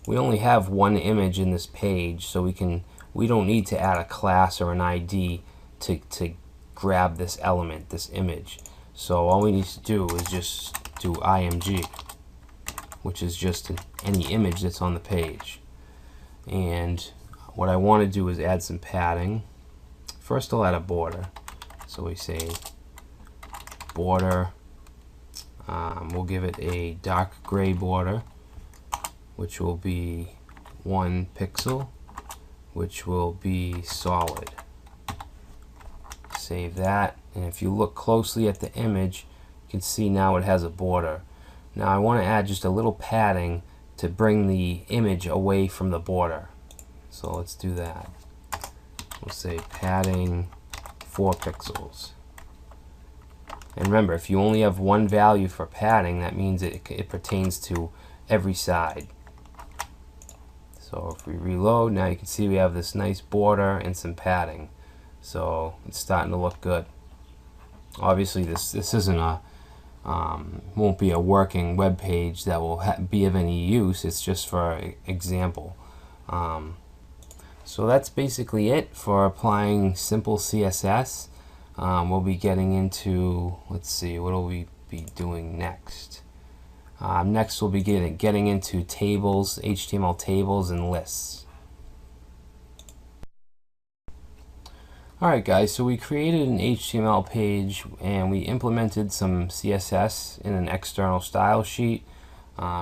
we only have one image in this page, so we don't need to add a class or an ID to grab this element, this image. So all we need to do is just do img, which is just any image that's on the page. And what I want to do is add some padding. First I'll add a border. So we say border, we'll give it a dark gray border, which will be 1 pixel, which will be solid. Save that, and if you look closely at the image, you can see now it has a border. Now I want to add just a little padding to bring the image away from the border. So let's do that. We'll say padding 4 pixels. And remember, if you only have one value for padding, that means it pertains to every side. So if we reload, now you can see we have this nice border and some padding. So it's starting to look good. Obviously this isn't a won't be a working web page that will be of any use. It's just for example. So that's basically it for applying simple CSS. We'll be getting into, let's see, what will we be doing next? Next we'll be getting into tables, HTML tables and lists. Alright guys, so we created an HTML page and we implemented some CSS in an external style sheet.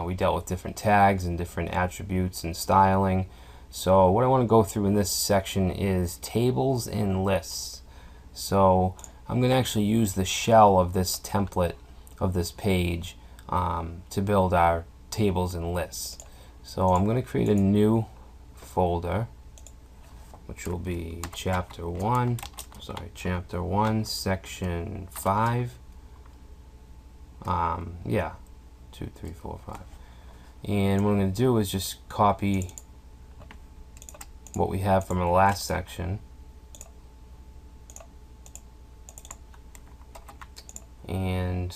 We dealt with different tags and different attributes and styling. So what I want to go through in this section is tables and lists. So I'm going to actually use the shell of this template of this page to build our tables and lists. So I'm going to create a new folder. which will be chapter 1, section 5. Yeah, 2, 3, 4, 5. And what I'm going to do is just copy what we have from the last section and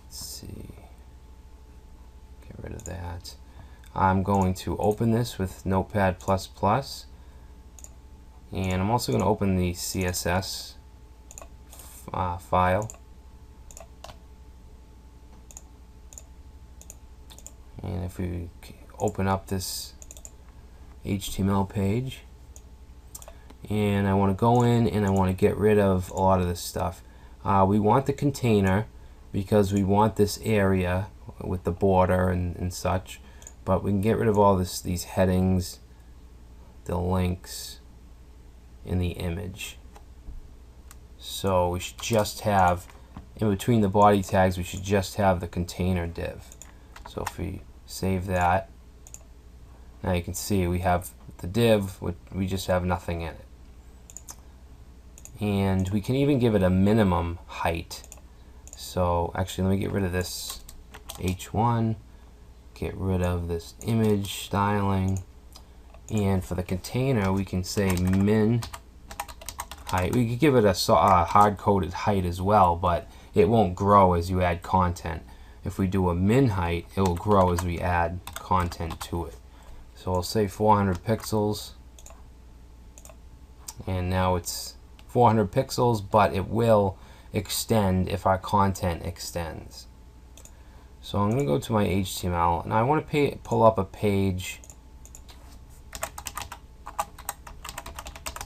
let's see, get rid of that. I'm going to open this with Notepad++, and I'm also going to open the CSS file. And if we open up this HTML page, and I want to go in and I want to get rid of a lot of this stuff. We want the container because we want this area with the border and such, but we can get rid of all these headings, the links, and the image. So we should just have, in between the body tags, we should just have the container div. So if we save that, now you can see we have the div, we just have nothing in it. And we can even give it a minimum height. So actually, let me get rid of this H1, get rid of this image styling, and for the container we can say min height. We could give it a hard-coded height as well, but it won't grow as you add content. If we do a min height, it will grow as we add content to it. So I'll say 400 pixels, and now it's 400 pixels, but it will extend if our content extends. So I'm going to go to my HTML, and I want to pull up a page.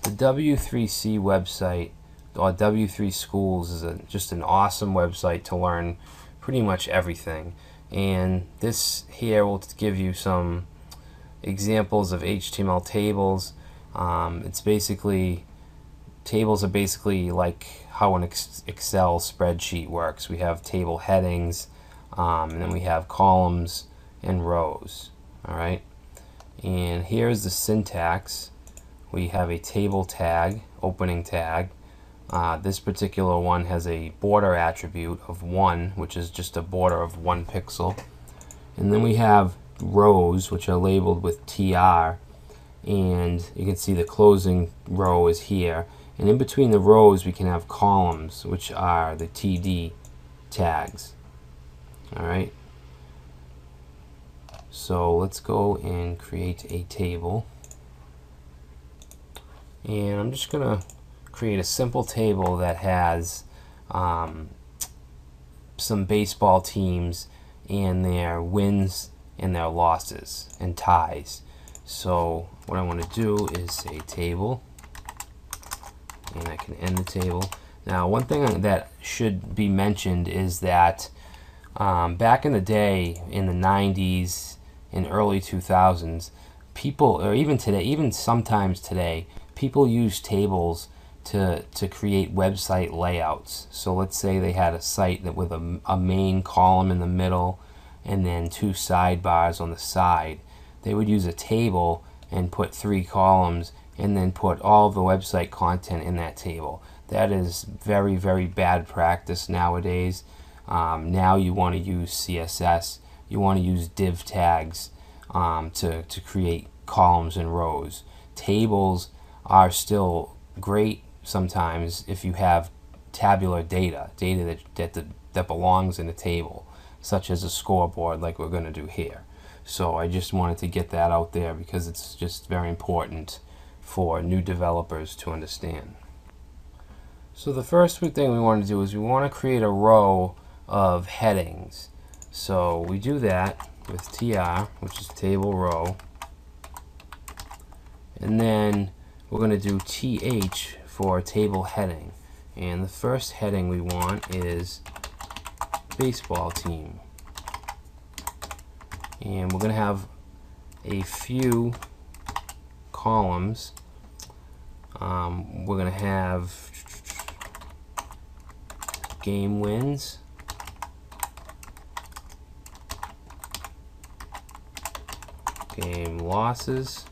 The W3C website, or W3 Schools, is just an awesome website to learn pretty much everything. And this here will give you some examples of HTML tables. It's basically, tables are basically like how an Excel spreadsheet works. We have table headings, and then we have columns and rows. Alright, and here's the syntax. We have a table tag, opening tag. This particular one has a border attribute of 1, which is just a border of 1 pixel. And then we have rows, which are labeled with TR, and you can see the closing row is here. And in between the rows we can have columns, which are the TD tags. Alright, so let's go and create a table. And I'm just going to create a simple table that has some baseball teams and their wins and their losses and ties. So what I want to do is say table, and I can end the table. Now one thing that should be mentioned is that back in the day, in the 90s and early 2000s, people, or even today, even sometimes today, people use tables to create website layouts. So let's say they had a site that with a main column in the middle and then 2 sidebars on the side. They would use a table and put 3 columns and then put all the website content in that table. That is very, very bad practice nowadays. Now you want to use CSS, you want to use div tags to create columns and rows. Tables are still great sometimes if you have tabular data that belongs in a table, such as a scoreboard like we're going to do here. So I just wanted to get that out there because it's just very important for new developers to understand. So the first thing we want to do is we want to create a row of headings. So we do that with tr, which is table row, and then we're going to do th for table heading. And the first heading we want is baseball team. And we're going to have a few columns. We're going to have game wins, game losses,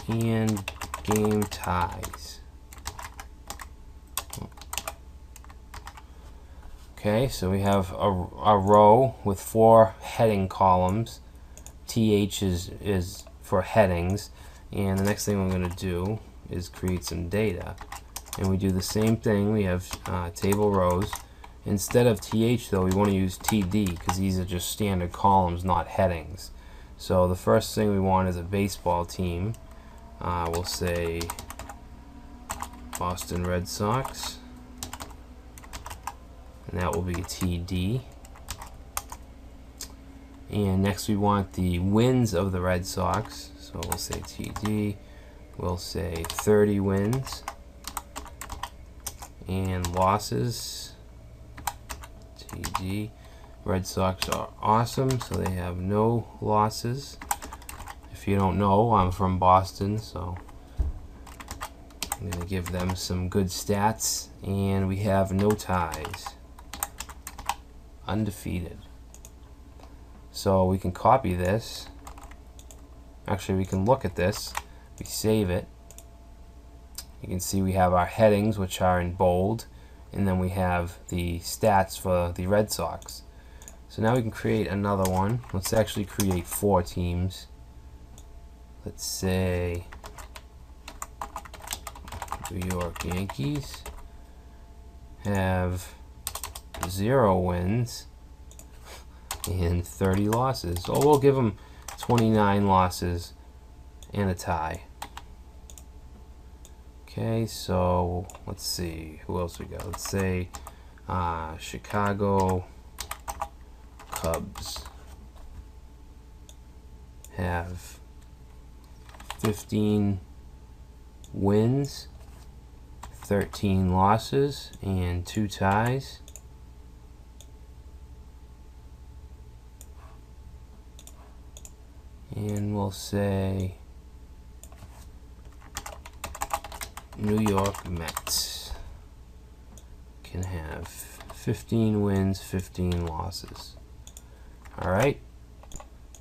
and game ties. Okay, so we have a row with 4 heading columns. TH is for headings, and the next thing we're going to do is create some data. And we do the same thing. We have table rows. Instead of TH though, we want to use TD because these are just standard columns, not headings. So the first thing we want is a baseball team. We'll say Boston Red Sox, and that will be TD. And next we want the wins of the Red Sox, so we'll say TD. We'll say 30 wins. And losses, TD. Red Sox are awesome, so they have no losses. If you don't know, I'm from Boston, so I'm going to give them some good stats. And we have no ties. Undefeated. So we can copy this. Actually, we can look at this. We save it. You can see we have our headings, which are in bold, and then we have the stats for the Red Sox. So now we can create another one. Let's actually create 4 teams. Let's say New York Yankees have 0 wins and 30 losses. So we'll give them 29 losses and a tie. Okay, so let's see, who else we got? Let's say Chicago Cubs have 15 wins, 13 losses, and 2 ties. And we'll say New York Mets can have 15 wins, 15 losses. Alright,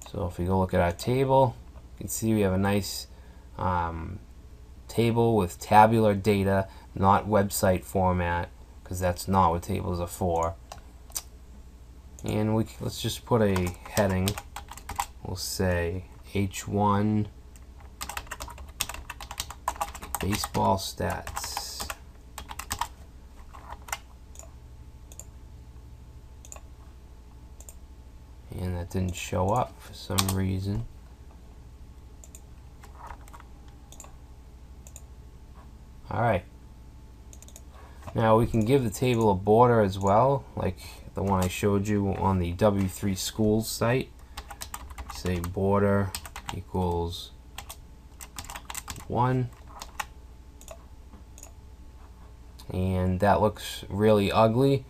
so if we go look at our table, you can see we have a nice table with tabular data, not website format, because that's not what tables are for. And let's just put a heading. We'll say H1 baseball stats. And that didn't show up for some reason. Alright. Now we can give the table a border as well, like the one I showed you on the W3 Schools site. Say border equals 1. And that looks really ugly,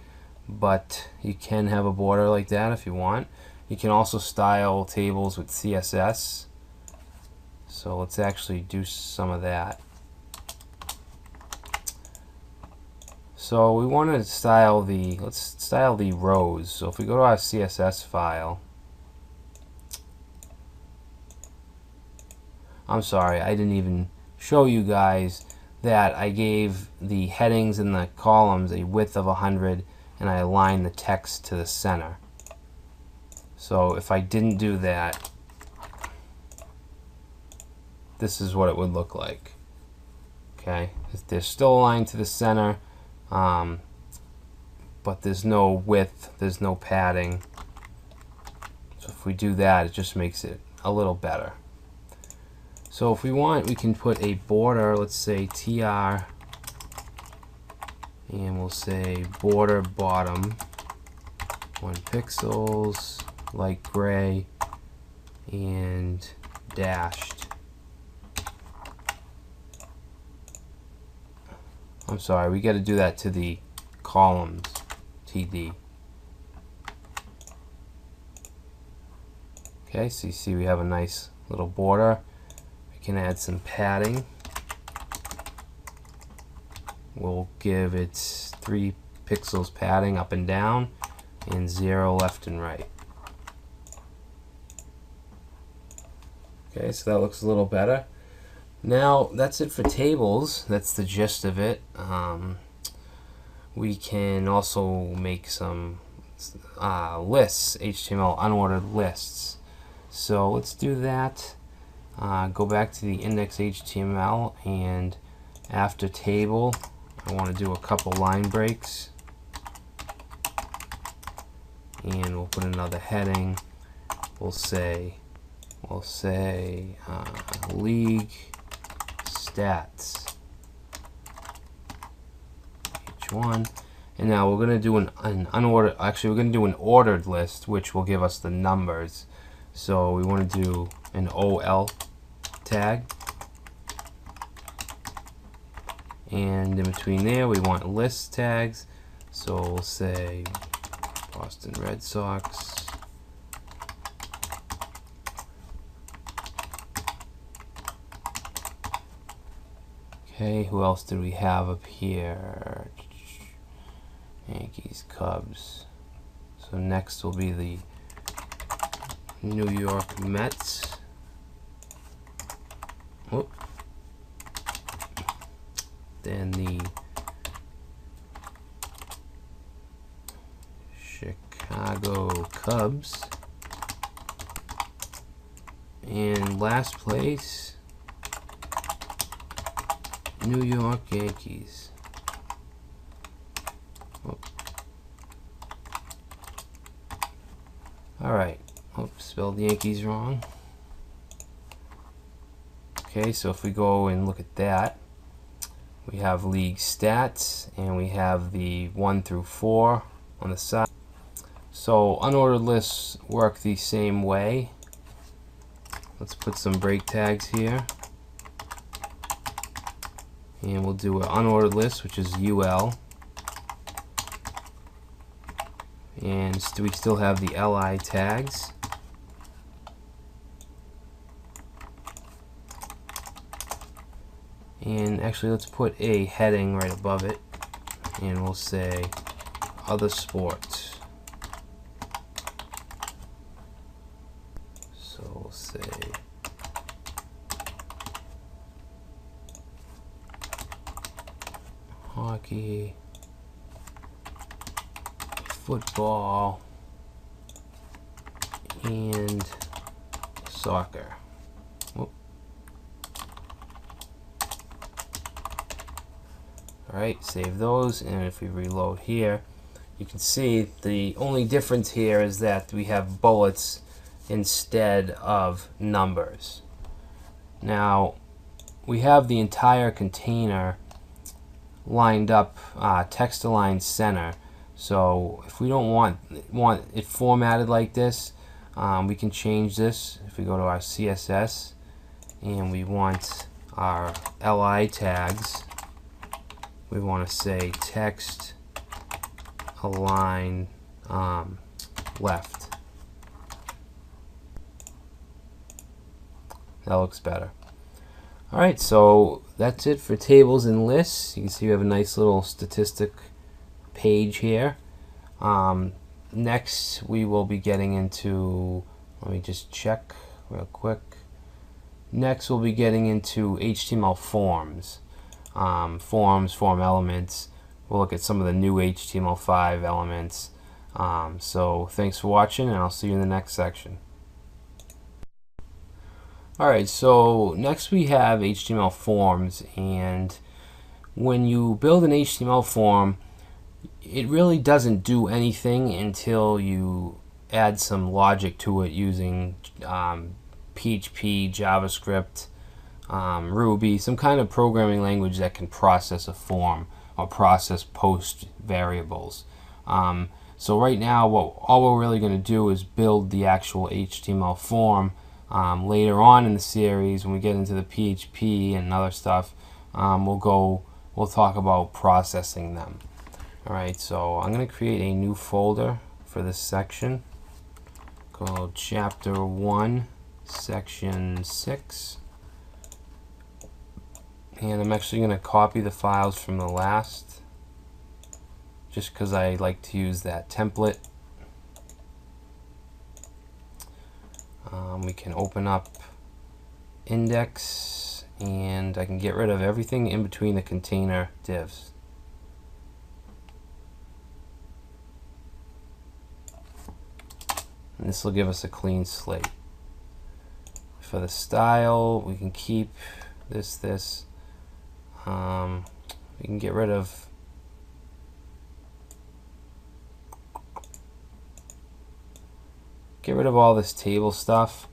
but you can have a border like that if you want. You can also style tables with CSS. So let's actually do some of that. So we want to style let's style the rows. So if we go to our CSS file, I'm sorry, I didn't even show you guys that I gave the headings and the columns a width of 100 and I aligned the text to the center. So if I didn't do that, this is what it would look like. Okay, they're still aligned to the center, but there's no width, there's no padding. So if we do that, it just makes it a little better. So if we want, we can put a border, let's say TR, and we'll say border bottom 1 pixels, light gray, and dashed. I'm sorry, we got to do that to the columns, TD. Okay, so you see we have a nice little border. We can add some padding. We'll give it 3 pixels padding up and down and 0 left and right. Okay, so that looks a little better. Now that's it for tables. That's the gist of it. We can also make some lists, HTML unordered lists. So let's do that. Go back to the index HTML, and after table I want to do a couple line breaks, and we'll put another heading. We'll say league stats H1. And now we're going to do an unordered, actually we're going to do an ordered list, which will give us the numbers. So we want to do an OL tag, and in between there we want list tags. So we'll say Boston Red Sox, okay, who else did we have up here? Yankees, Cubs. So next will be the New York Mets. Whoop. Then the Chicago Cubs. And last place, New York Yankees. Alright, oops, spelled Yankees wrong. Okay, so if we go and look at that, we have league stats, and we have the 1 through 4 on the side. So unordered lists work the same way. Let's put some break tags here, and we'll do an unordered list, which is UL. And we still have the LI tags. And actually, let's put a heading right above it, and we'll say other sports. So we'll say hockey, football, and soccer. Whoop. Alright, save those, and if we reload here, you can see the only difference here is that we have bullets instead of numbers. Now, we have the entire container lined up text align center. So if we don't want it formatted like this, we can change this. If we go to our CSS and we want our LI tags, we want to say text align left. That looks better. Alright, so that's it for tables and lists. You can see we have a nice little statistic page here. Next we will be getting into, let me just check real quick. Next we'll be getting into HTML forms. Form elements. We'll look at some of the new HTML5 elements. So thanks for watching, and I'll see you in the next section. Alright, so next we have HTML forms, and when you build an HTML form, it really doesn't do anything until you add some logic to it using PHP, JavaScript, Ruby, some kind of programming language that can process a form or process post variables. So right now, all we're really going to do is build the actual HTML form. Later on in the series, when we get into the PHP and other stuff, we'll talk about processing them. Alright, so I'm going to create a new folder for this section called Chapter 1, Section 6. And I'm actually going to copy the files from the last, just because I like to use that template. We can open up index and I can get rid of everything in between the container divs. And this will give us a clean slate. For the style, we can keep this. We can get rid of all this table stuff,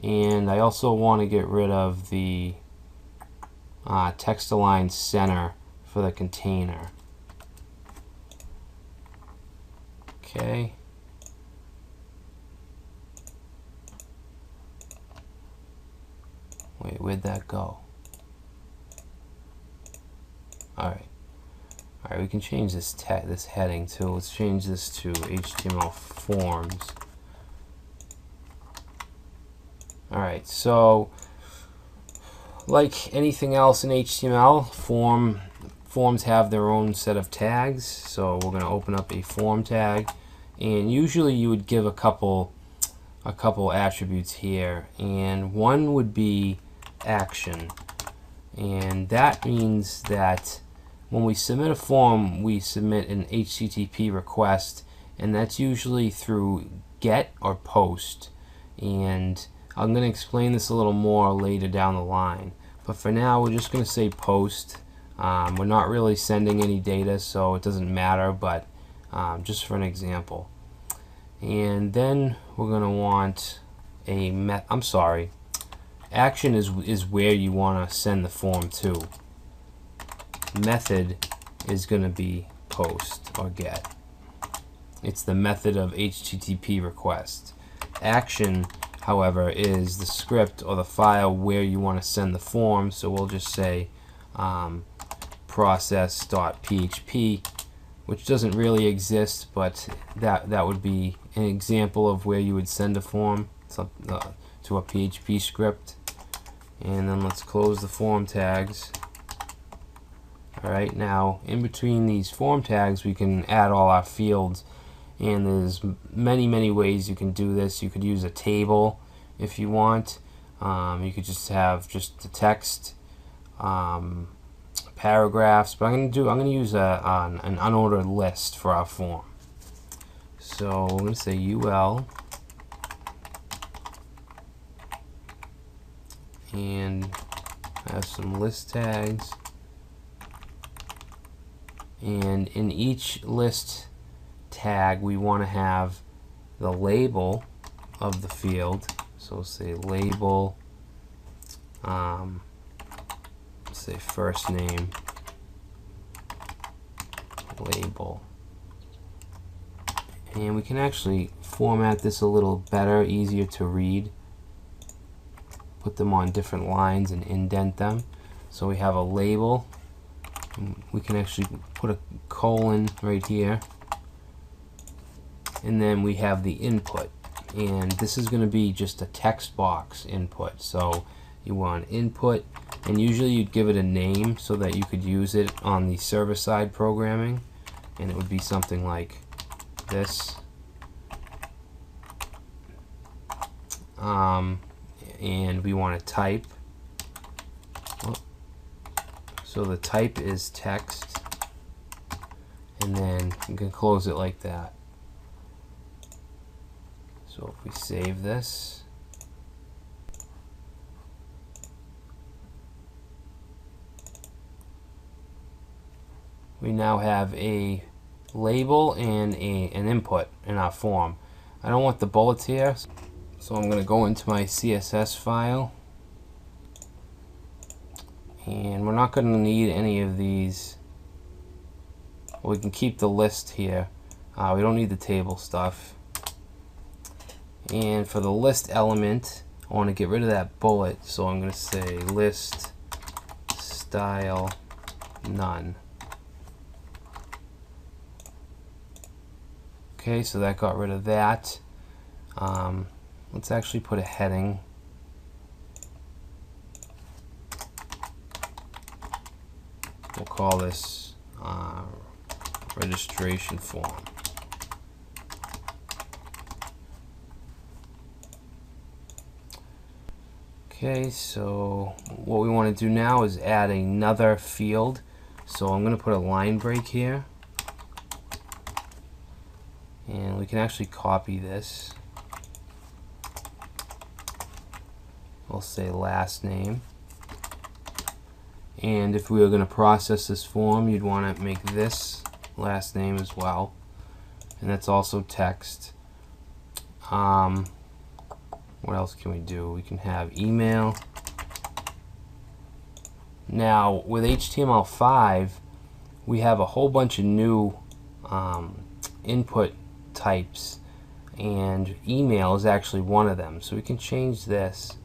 and I also want to get rid of the text align center for the container. Okay. Wait, where'd that go? Alright, we can change this heading too. Let's change this to HTML forms. Alright, so like anything else in HTML, forms have their own set of tags. So we're going to open up a form tag, and usually you would give a couple attributes here, and one would be action, and that means that when we submit a form, we submit an HTTP request, and that's usually through GET or POST. And I'm going to explain this a little more later down the line, but for now we're just going to say POST. We're not really sending any data, so it doesn't matter, but just for an example. And then we're going to want a action is where you want to send the form to. Method is going to be POST or GET. It's the method of HTTP request. Action, however, is the script or the file where you want to send the form. So we'll just say process.php, which doesn't really exist, but that would be an example of where you would send a form to a PHP script. And then let's close the form tags. Alright, now in between these form tags we can add all our fields, and there's many ways you can do this. You could use a table if you want. You could just have the text, paragraphs, but I'm going to use an unordered list for our form. So I'm going to say UL and have some list tags, and in each list tag we want to have the label of the field. So we'll say label, say first name, label, and we can actually format this a little better, easier to read, put them on different lines and indent them. So we have a label, we can actually put a colon right here, and then we have the input, and this is going to be just a text box input. So you want input, and usually you'd give it a name so that you could use it on the server-side programming, and it would be something like this. And we want to type. So the type is text, and then you can close it like that. So if we save this, we now have a label and an input in our form. I don't want the bullets here, so I'm going to go into my CSS file, and we're not going to need any of these. We can keep the list here. We don't need the table stuff. And for the list element, I want to get rid of that bullet, so I'm going to say list style none. Okay, so that got rid of that. Let's actually put a heading. We'll call this registration form. Okay, so what we want to do now is add another field. So I'm going to put a line break here, and we can actually copy this. We'll say last name, and if we were going to process this form, you'd want to make this last name as well, and that's also text. What else can we do? We can have email. Now with HTML5 we have a whole bunch of new input types, and email is actually one of them. So we can change this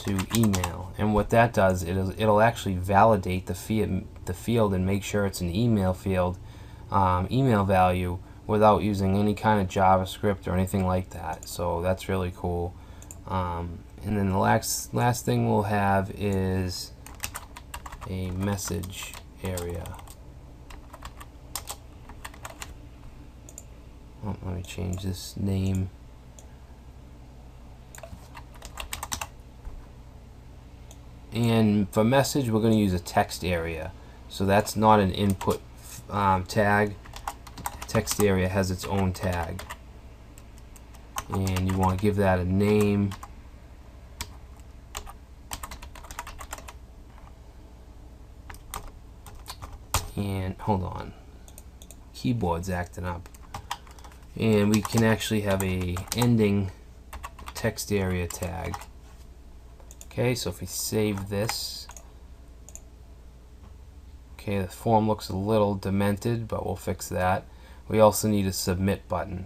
to email, and what that does, it'll actually validate the field and make sure it's an email field, email value, without using any kind of JavaScript or anything like that. So that's really cool. And then the last thing we'll have is a message area. Oh, let me change this name. And for message, we're going to use a text area. So that's not an input tag. Text area has its own tag, and you want to give that a name. And hold on, keyboard's acting up. And we can actually have a ending text area tag. Okay, so if we save this, okay, the form looks a little demented, but we'll fix that. We also need a submit button.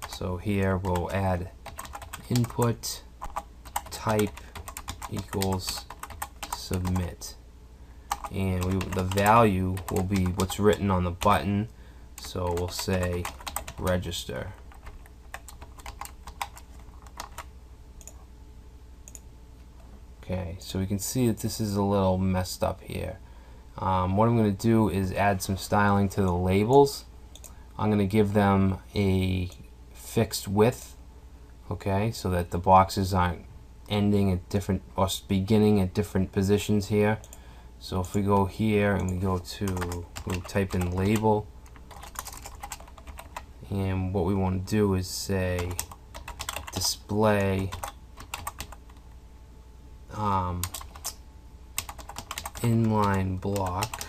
So here we'll add input type equals submit, and the value will be what's written on the button. So we'll say register. Okay, so we can see that this is a little messed up here. What I'm going to do is add some styling to the labels. I'm going to give them a fixed width, okay, so that the boxes aren't ending at different or beginning at different positions here. So if we go here and we'll type in label, and what we want to do is say display inline block,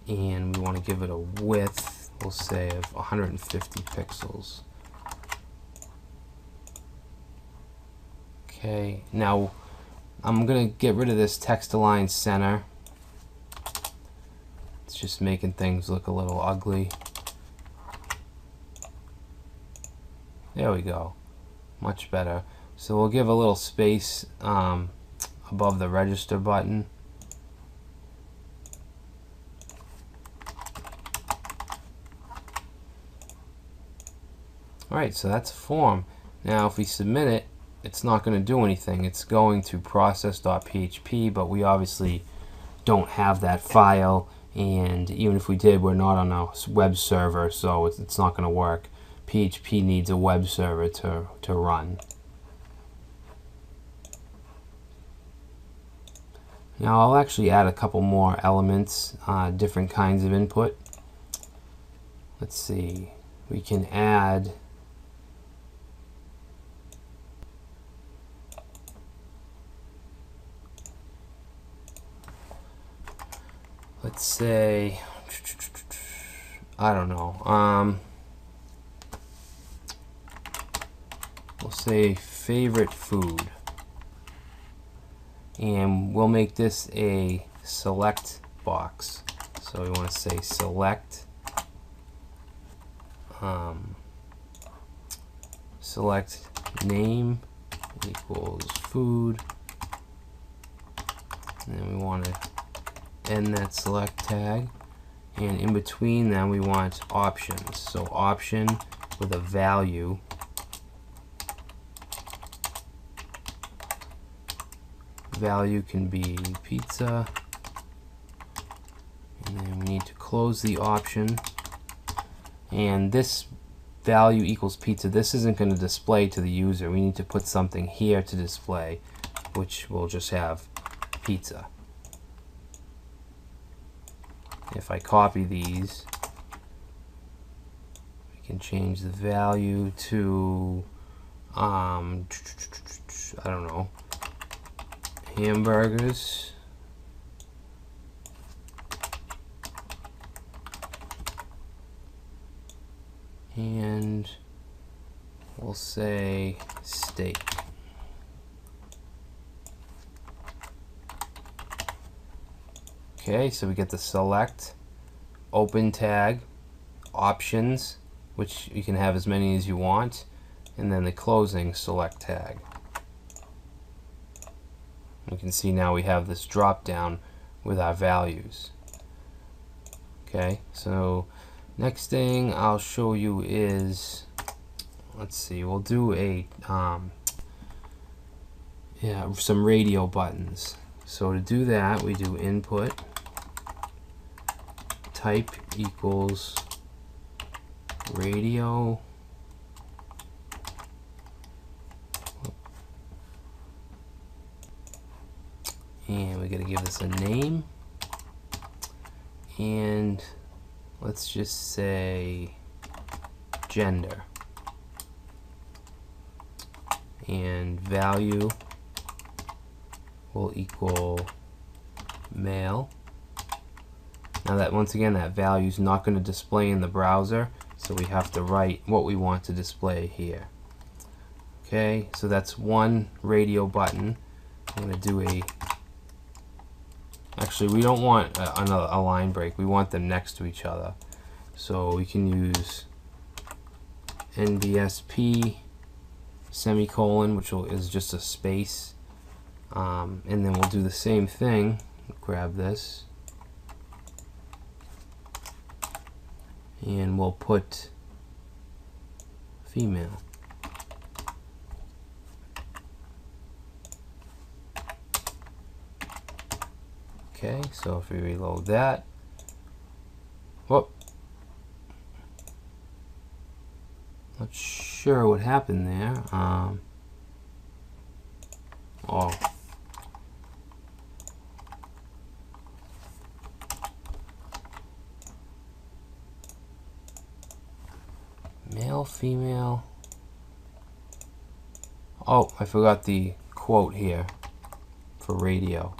and we want to give it a width, we'll say, of 150 pixels. Okay, now I'm going to get rid of this text align center. It's just making things look a little ugly. There we go, much better. So we'll give a little space above the register button. Alright, so that's a form. Now if we submit it, it's not going to do anything. It's going to process.php, but we obviously don't have that file, and even if we did, we're not on a web server, so it's not going to work. PHP needs a web server to run. Now I'll actually add a couple more elements, different kinds of input. Let's see, we can add let's say, I don't know, we'll say favorite food, and we'll make this a select box. So we want to say select select name equals food, and then we want to end that select tag, and in between them we want options. So option with a value, value can be pizza, and then we need to close the option, and this value equals pizza, this isn't going to display to the user. We need to put something here to display, which will just have pizza. If I copy these, we can change the value to I don't know, hamburgers. And we'll say steak. Okay, so we get the select, open tag, options, which you can have as many as you want, and then the closing select tag. You can see now we have this drop down with our values. Okay, so next thing I'll show you is, let's see, we'll do a some radio buttons. So to do that, we do input type equals radio, and we got to give this a name, and let's just say gender, and value will equal male. Now that, once again, that value is not going to display in the browser, so we have to write what we want to display here. Okay, so that's one radio button. I'm going to do a, actually we don't want a line break, we want them next to each other. So we can use NBSP semicolon, which is just a space, and then we'll do the same thing. Grab this and we'll put female. Okay, so if we reload that, whoop, not sure what happened there. Oh, male, female. Oh, I forgot the quote here for radio.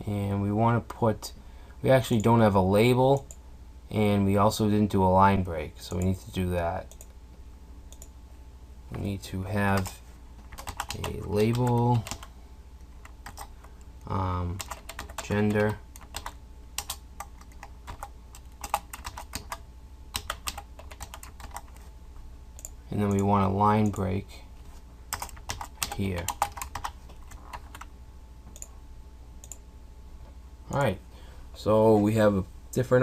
And we want to put, we actually don't have a label, and we also didn't do a line break, so we need to do that. We need to have a label, gender, and then we want a line break here. Alright, so we have a different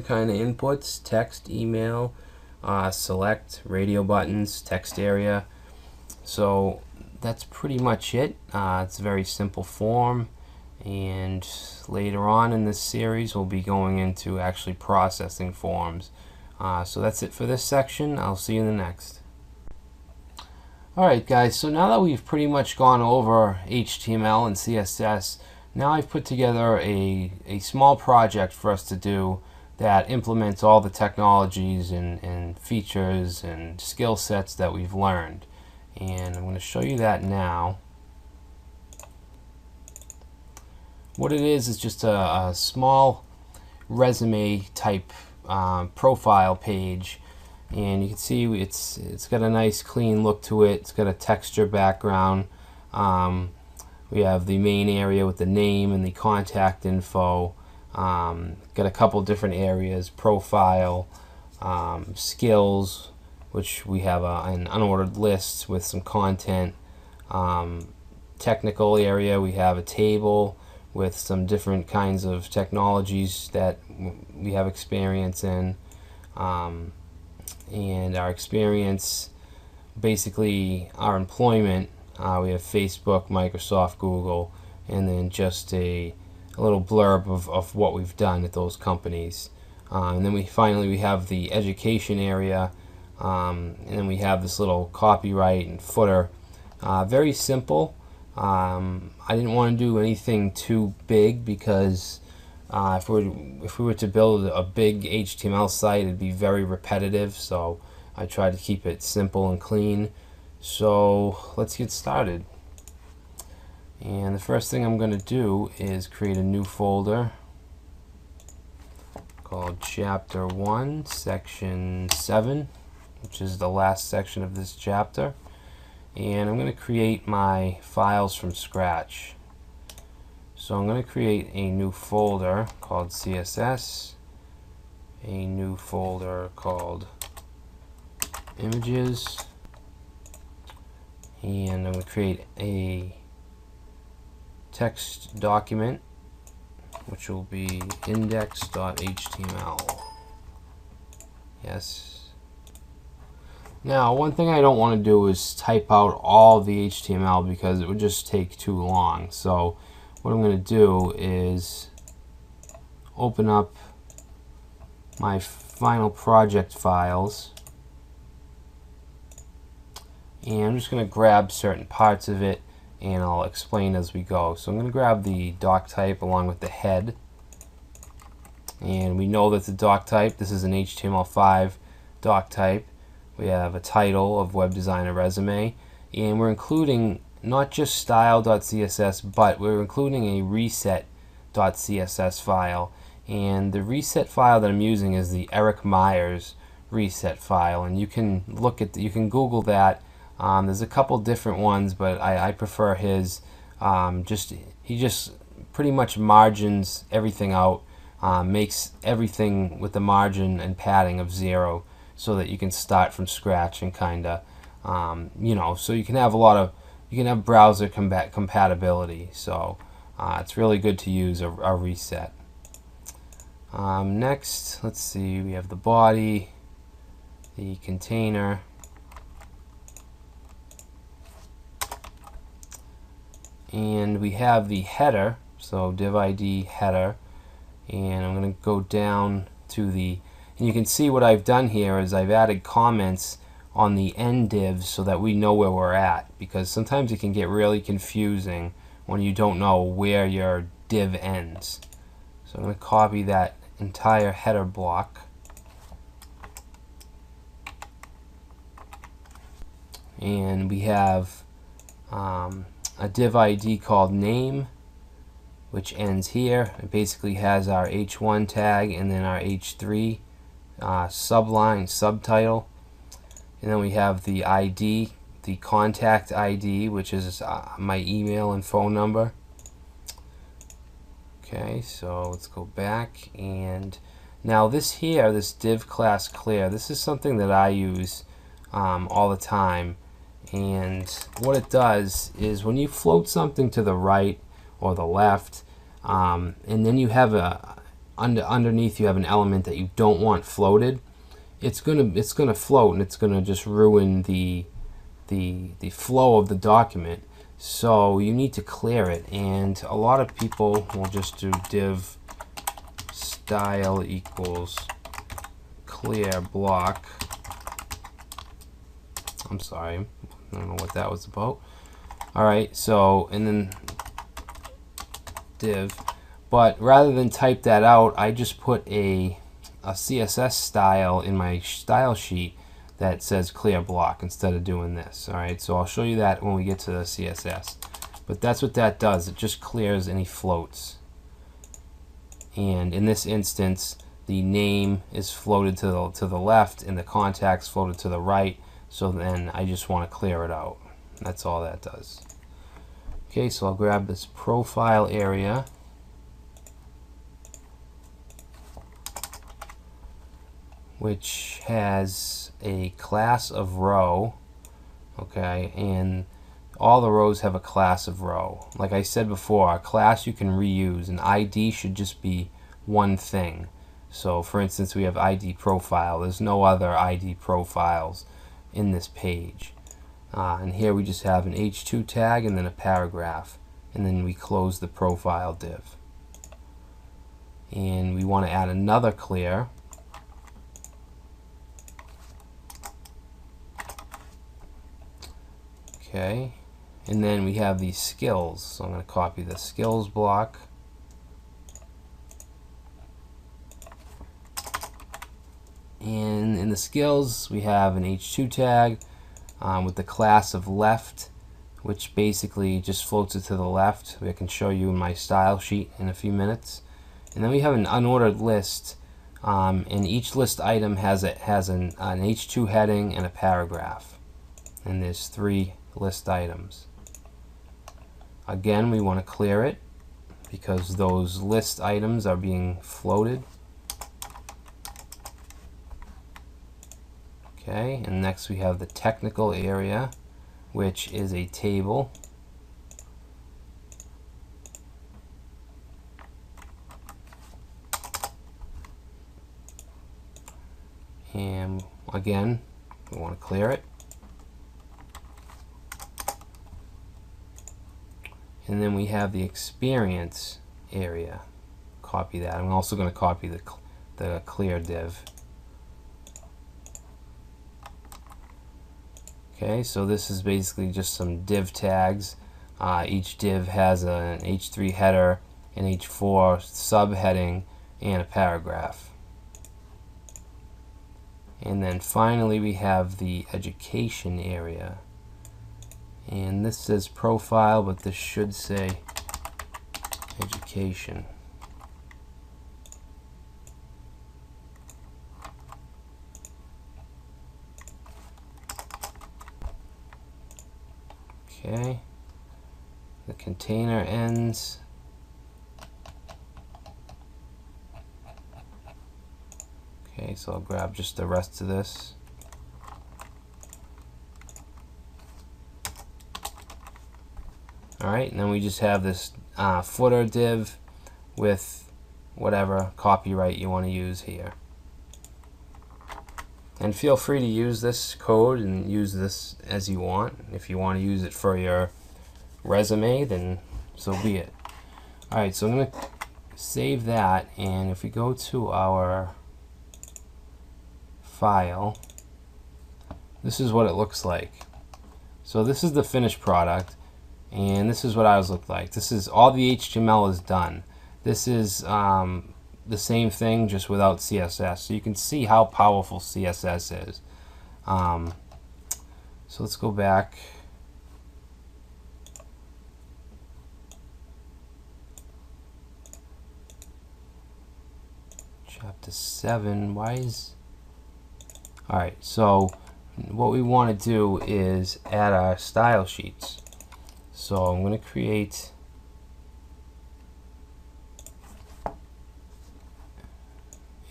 kind of inputs: text, email, select, radio buttons, text area. So that's pretty much it. It's a very simple form, and later on in this series we'll be going into actually processing forms. So that's it for this section. I'll see you in the next. Alright guys, so now that we've pretty much gone over HTML and CSS, now I've put together a small project for us to do that implements all the technologies and features and skill sets that we've learned. And I'm going to show you that now. What it is just a small resume type profile page, and you can see it's got a nice clean look to it. It's got a texture background. We have the main area with the name and the contact info. Got a couple different areas: profile, skills, which we have an unordered list with some content. Technical area, we have a table with some different kinds of technologies that we have experience in. And our experience, basically our employment, we have Facebook, Microsoft, Google, and then just a a little blurb of what we've done at those companies. And then we have the education area, and then we have this little copyright and footer. Very simple. I didn't want to do anything too big because if we were to build a big HTML site, it'd be very repetitive. So I tried to keep it simple and clean. So let's get started. And the first thing I'm going to do is create a new folder called Chapter 1, Section 7, which is the last section of this chapter. And I'm going to create my files from scratch. So I'm going to create a new folder called CSS, a new folder called Images, and I'm going to create a text document which will be index.html. Yes. Now, one thing I don't want to do is type out all the HTML because it would just take too long. So what I'm going to do is open up my final project files, and I'm just going to grab certain parts of it and I'll explain as we go. So I'm going to grab the doc type along with the head, and we know that the doc type, this is an HTML5 doc type. We have a title of Web Designer Resume, and we're including not just style.css, but we're including a reset.css file. And the reset file that I'm using is the Eric Myers reset file, and you can you can Google that. There's a couple different ones, but I prefer his. He just pretty much margins everything out, makes everything with the margin and padding of 0, so that you can start from scratch and kinda, so you can have browser compatibility. So it's really good to use a reset. Next, let's see. We have the body, the container. And we have the header, so div ID header, and I'm going to go down to the, and you can see what I've done here is I've added comments on the end divs so that we know where we're at, because sometimes it can get really confusing when you don't know where your div ends. So I'm going to copy that entire header block, and we have a div ID called name, which ends here. It basically has our H1 tag and then our H3 subline, subtitle. And then we have the ID, the contact ID, which is my email and phone number. Okay, so let's go back, and now this here, this div class clear, this is something that I use all the time. And what it does is when you float something to the right or the left, and then you have underneath you have an element that you don't want floated, it's gonna float, and it's gonna just ruin the flow of the document. So you need to clear it, and a lot of people will just do div style equals clear block. I'm sorry, I don't know what that was about. Alright, so, and then div, but rather than type that out, I just put a CSS style in my style sheet that says clear block instead of doing this. Alright, so I'll show you that when we get to the CSS. But that's what that does, it just clears any floats. And in this instance, the name is floated to the left and the contact's floated to the right. So then I just want to clear it out. That's all that does. Okay, so I'll grab this profile area, which has a class of row. Okay, and all the rows have a class of row. Like I said before, a class you can reuse. An ID should just be one thing. So for instance, we have ID profile. There's no other ID profiles in this page. And here we just have an H2 tag and then a paragraph, and then we close the profile div. and we want to add another clear. Okay, and then we have these skills, so I'm going to copy the skills block. And in the skills we have an H2 tag with the class of left, which basically just floats it to the left. I can show you in my style sheet in a few minutes. And then we have an unordered list, and each list item has an H2 heading and a paragraph. And there's 3 list items. Again, we want to clear it because those list items are being floated. Okay, and next we have the technical area, which is a table. And again, we want to clear it. And then we have the experience area. Copy that. I'm also going to copy the clear div. Okay, so this is basically just some div tags. Each div has an H3 header, an H4 subheading, and a paragraph. And then finally we have the education area. And this says profile, but this should say education. Okay, the container ends. Okay, so I'll grab just the rest of this. Alright, and then we just have this footer div with whatever copyright you want to use here. And feel free to use this code and use this as you want. If you want to use it for your resume, then so be it. Alright, so I'm going to save that, and if we go to our file, this is what it looks like. So this is the finished product, and this is what ours looked like. This is all the HTML is done. This is the same thing, just without CSS. So you can see how powerful CSS is. So let's go back. Chapter 7. Why is... Alright, so what we want to do is add our style sheets. So I'm going to create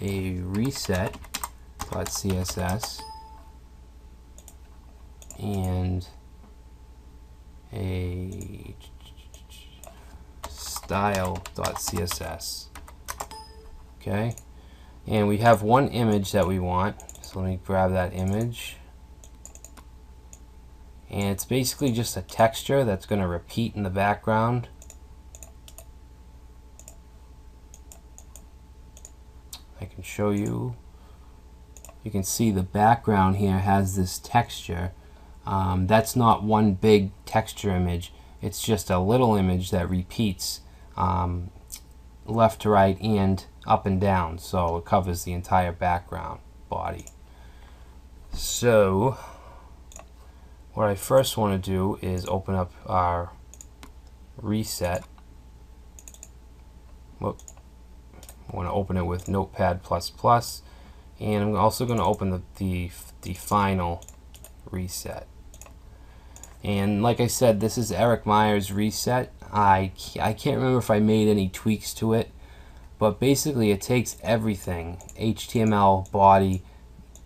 a reset.css and a style.css. Okay, and we have one image that we want, so let me grab that image. And it's basically just a texture that's going to repeat in the background. I can show you. You can see the background here has this texture. That's not one big texture image. It's just a little image that repeats left to right and up and down. So it covers the entire background body. So what I first want to do is open up our reset. Whoop. I want to open it with Notepad++, and I'm also going to open the final reset. And like I said, this is Eric Meyer's reset. I can't remember if I made any tweaks to it, but basically it takes everything, HTML, body,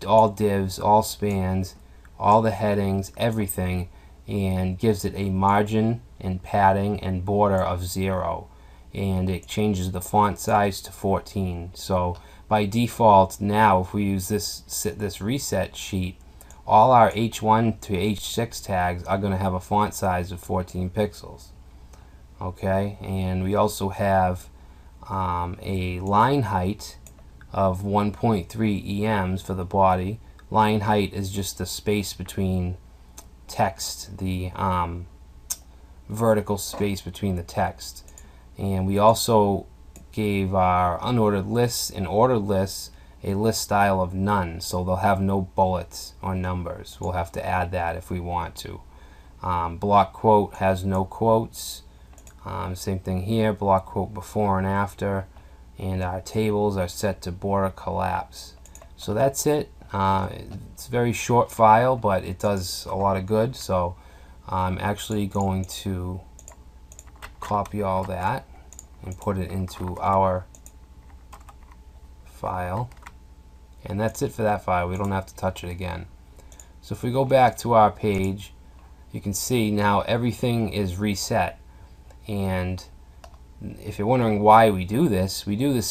all divs, all spans, all the headings, everything, and gives it a margin and padding and border of 0. And it changes the font size to 14. So by default now, if we use this reset sheet, all our H1 to H6 tags are going to have a font size of 14 pixels. Okay, and we also have a line height of 1.3 EMs for the body. Line height is just the space between text, the vertical space between the text. And we also gave our unordered lists and ordered lists a list style of none, so they'll have no bullets or numbers. We'll have to add that if we want to. Block quote has no quotes. Same thing here, block quote before and after. And our tables are set to border collapse. So that's it. It's a very short file, but it does a lot of good. So I'm actually going to copy all that and put it into our file. And that's it for that file. We don't have to touch it again. So if we go back to our page, you can see now everything is reset. And if you're wondering why we do this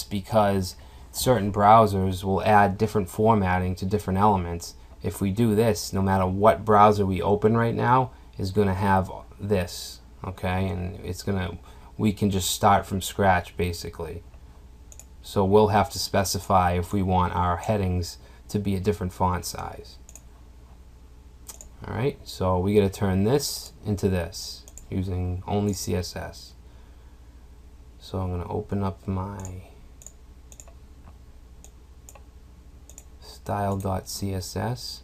because certain browsers will add different formatting to different elements. If we do this, no matter what browser we open right now is going to have this, okay? And we can just start from scratch basically. So we'll have to specify if we want our headings to be a different font size. Alright, so we got to turn this into this using only CSS. So I'm going to open up my style.css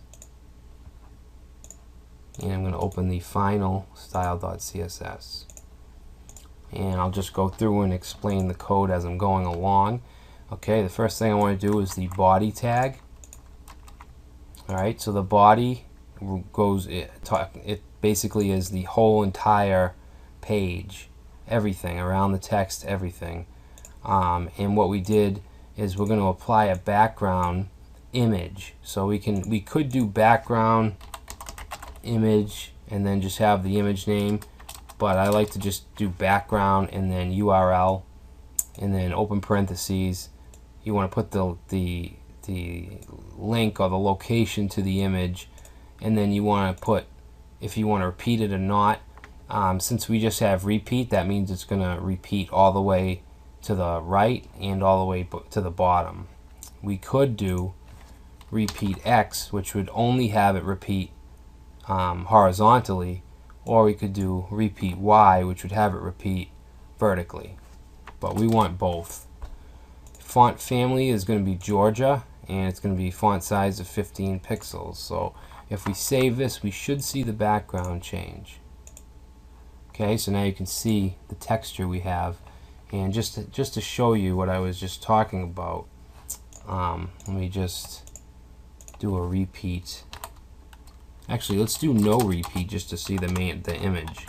and I'm going to open the final style.css. And I'll just go through and explain the code as I'm going along. Okay, the first thing I want to do is the body tag. Alright, so the body goes, it basically is the whole entire page, everything around the text, everything. And what we did is we're going to apply a background image. So we could do background image and then just have the image name, but I like to just do background and then URL and then open parentheses. You want to put the link or the location to the image, and then you want to put if you want to repeat it or not. Since we just have repeat, that means it's going to repeat all the way to the right and all the way to the bottom. We could do repeat X, which would only have it repeat horizontally, or we could do repeat Y, which would have it repeat vertically. But we want both. Font family is going to be Georgia, and it's going to be font size of 15 pixels. So if we save this, we should see the background change. Okay, so now you can see the texture we have. And just to show you what I was just talking about, let me just do a repeat. Actually, let's do no repeat just to see the image.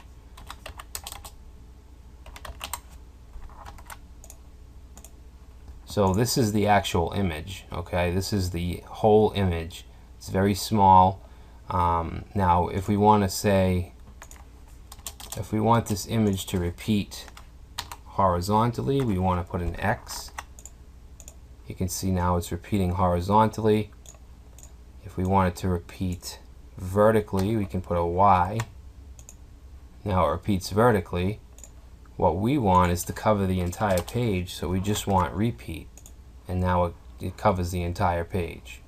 So this is the actual image, okay? This is the whole image. It's very small. Now, if we want to say, if we want this image to repeat horizontally, we want to put an X. You can see now it's repeating horizontally. If we want it to repeat vertically, we can put a Y. Now it repeats vertically. What we want is to cover the entire page, so we just want repeat, and now it covers the entire page.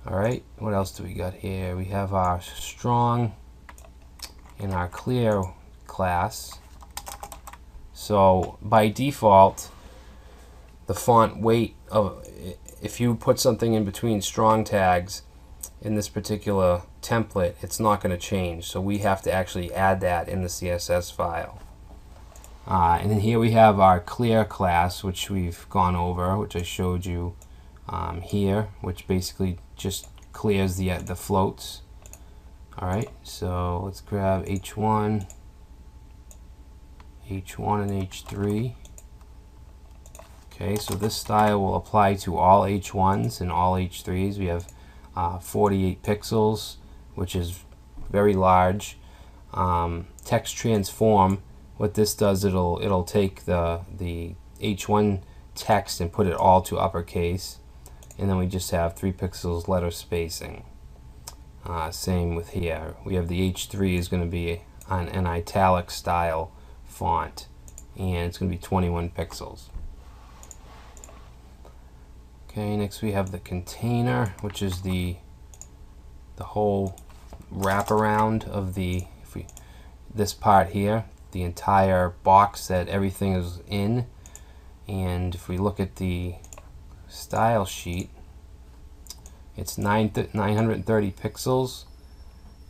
Alright, what else do we got here? We have our strong and our clear class. So by default, the font weight of, if you put something in between strong tags in this particular template, it's not going to change. So we have to actually add that in the CSS file. And then here we have our clear class, which we've gone over, which I showed you here, which basically just clears the floats. Alright, so let's grab H1, H1 and H3. Okay, so this style will apply to all H1s and all H3s. We have 48 pixels, which is very large. Text transform, what this does, it'll take the H1 text and put it all to uppercase, and then we just have 3 pixels letter spacing. Same with here. We have the H3 is going to be an italic style font, and it's going to be 21 pixels. Okay, next we have the container, which is the whole wraparound of this part here, the entire box that everything is in. And if we look at the style sheet, it's 930 pixels.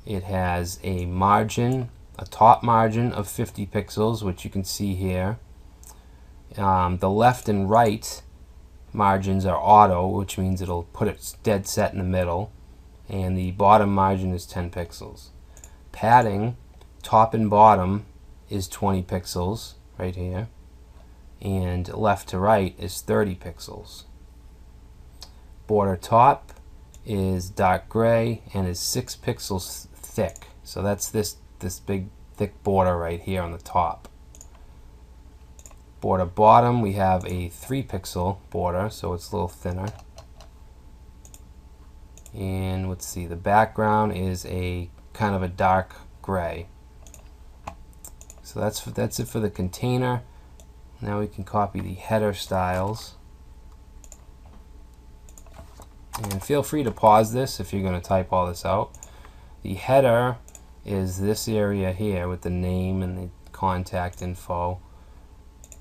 It has a margin, a top margin of 50 pixels, which you can see here. The left and right margins are auto, which means it'll put it dead set in the middle, and the bottom margin is 10 pixels. Padding, top and bottom, is 20 pixels right here, and left to right is 30 pixels. Border top is dark gray and is 6 pixels thick, so that's this big thick border right here on the top. Border bottom, we have a 3 pixel border, so it's a little thinner. And let's see, the background is a kind of a dark gray. So that's it for the container. Now we can copy the header styles. And feel free to pause this if you're going to type all this out. The header is this area here with the name and the contact info.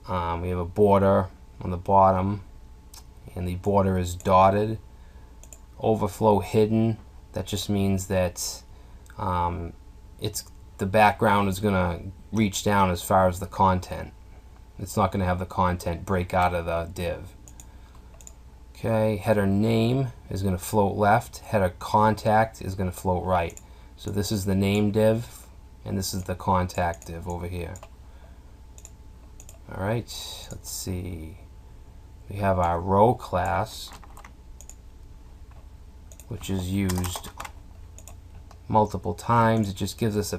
We have a border on the bottom, and the border is dotted. Overflow hidden, that just means that the background is going to reach down as far as the content. It's not going to have the content break out of the div. Okay, header name is going to float left. Header contact is going to float right. So this is the name div, and this is the contact div over here. Alright, let's see. We have our row class, which is used multiple times. It just gives us a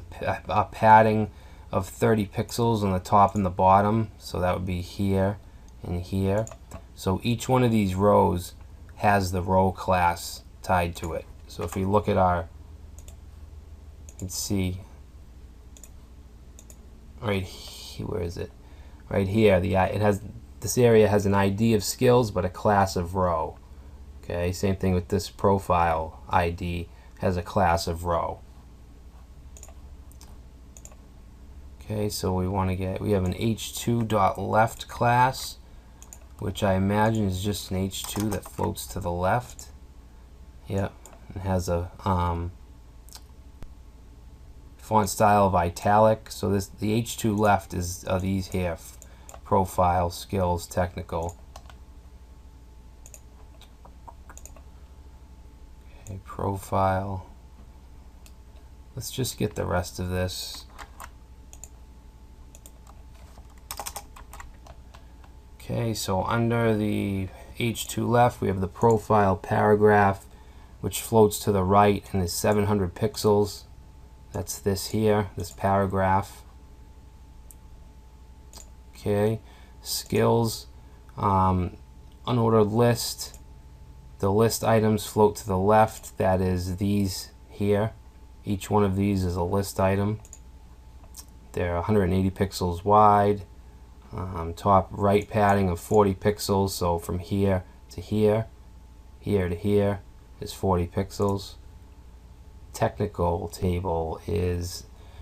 padding of 30 pixels on the top and the bottom. So that would be here and here. So each one of these rows has the row class tied to it. So if we look at our, you can see right here, where is it? Right here, this area has an ID of skills but a class of row. Okay, same thing with this profile ID, has a class of row. Okay, so we have an h2.left class, which I imagine is just an h2 that floats to the left. Yep, it has a font style of italic. So the h2 left is these here, profile, skills, technical. Okay, profile. Let's just get the rest of this. Okay, so under the h2 left, we have the profile paragraph, which floats to the right and is 700 pixels. That's this here, this paragraph. Okay, skills, unordered list. The list items float to the left. That is these here. Each one of these is a list item. They're 180 pixels wide. Top right padding of 40 pixels. So from here to here, here to here is 40 pixels. Technical table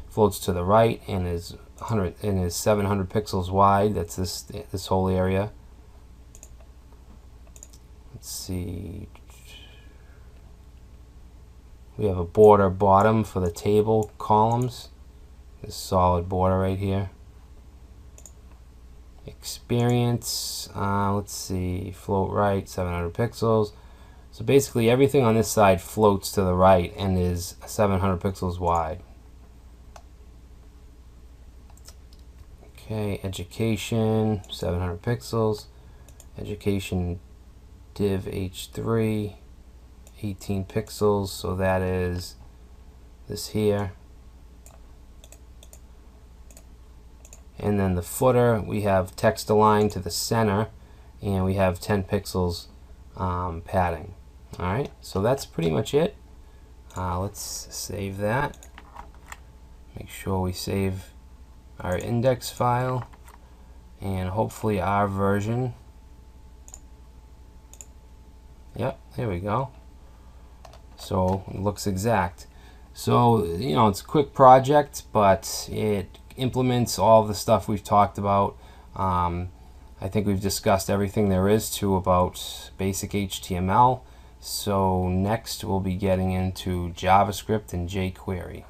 floats to the right and is 700 pixels wide. That's this whole area. Let's see. We have a border bottom for the table columns. This solid border right here. Experience. Let's see. Float right, 700 pixels. So basically everything on this side floats to the right and is 700 pixels wide. Okay, education, 700 pixels. Education div h3, 18 pixels, so that is this here. And then the footer, we have text aligned to the center, and we have 10 pixels padding. Alright, so that's pretty much it. Let's save that. Make sure we save our index file. and hopefully our version, yep, there we go. So it looks exact. So, you know, it's a quick project, but it implements all the stuff we've talked about. I think we've discussed everything there is to about basic HTML. So next we'll be getting into JavaScript and jQuery.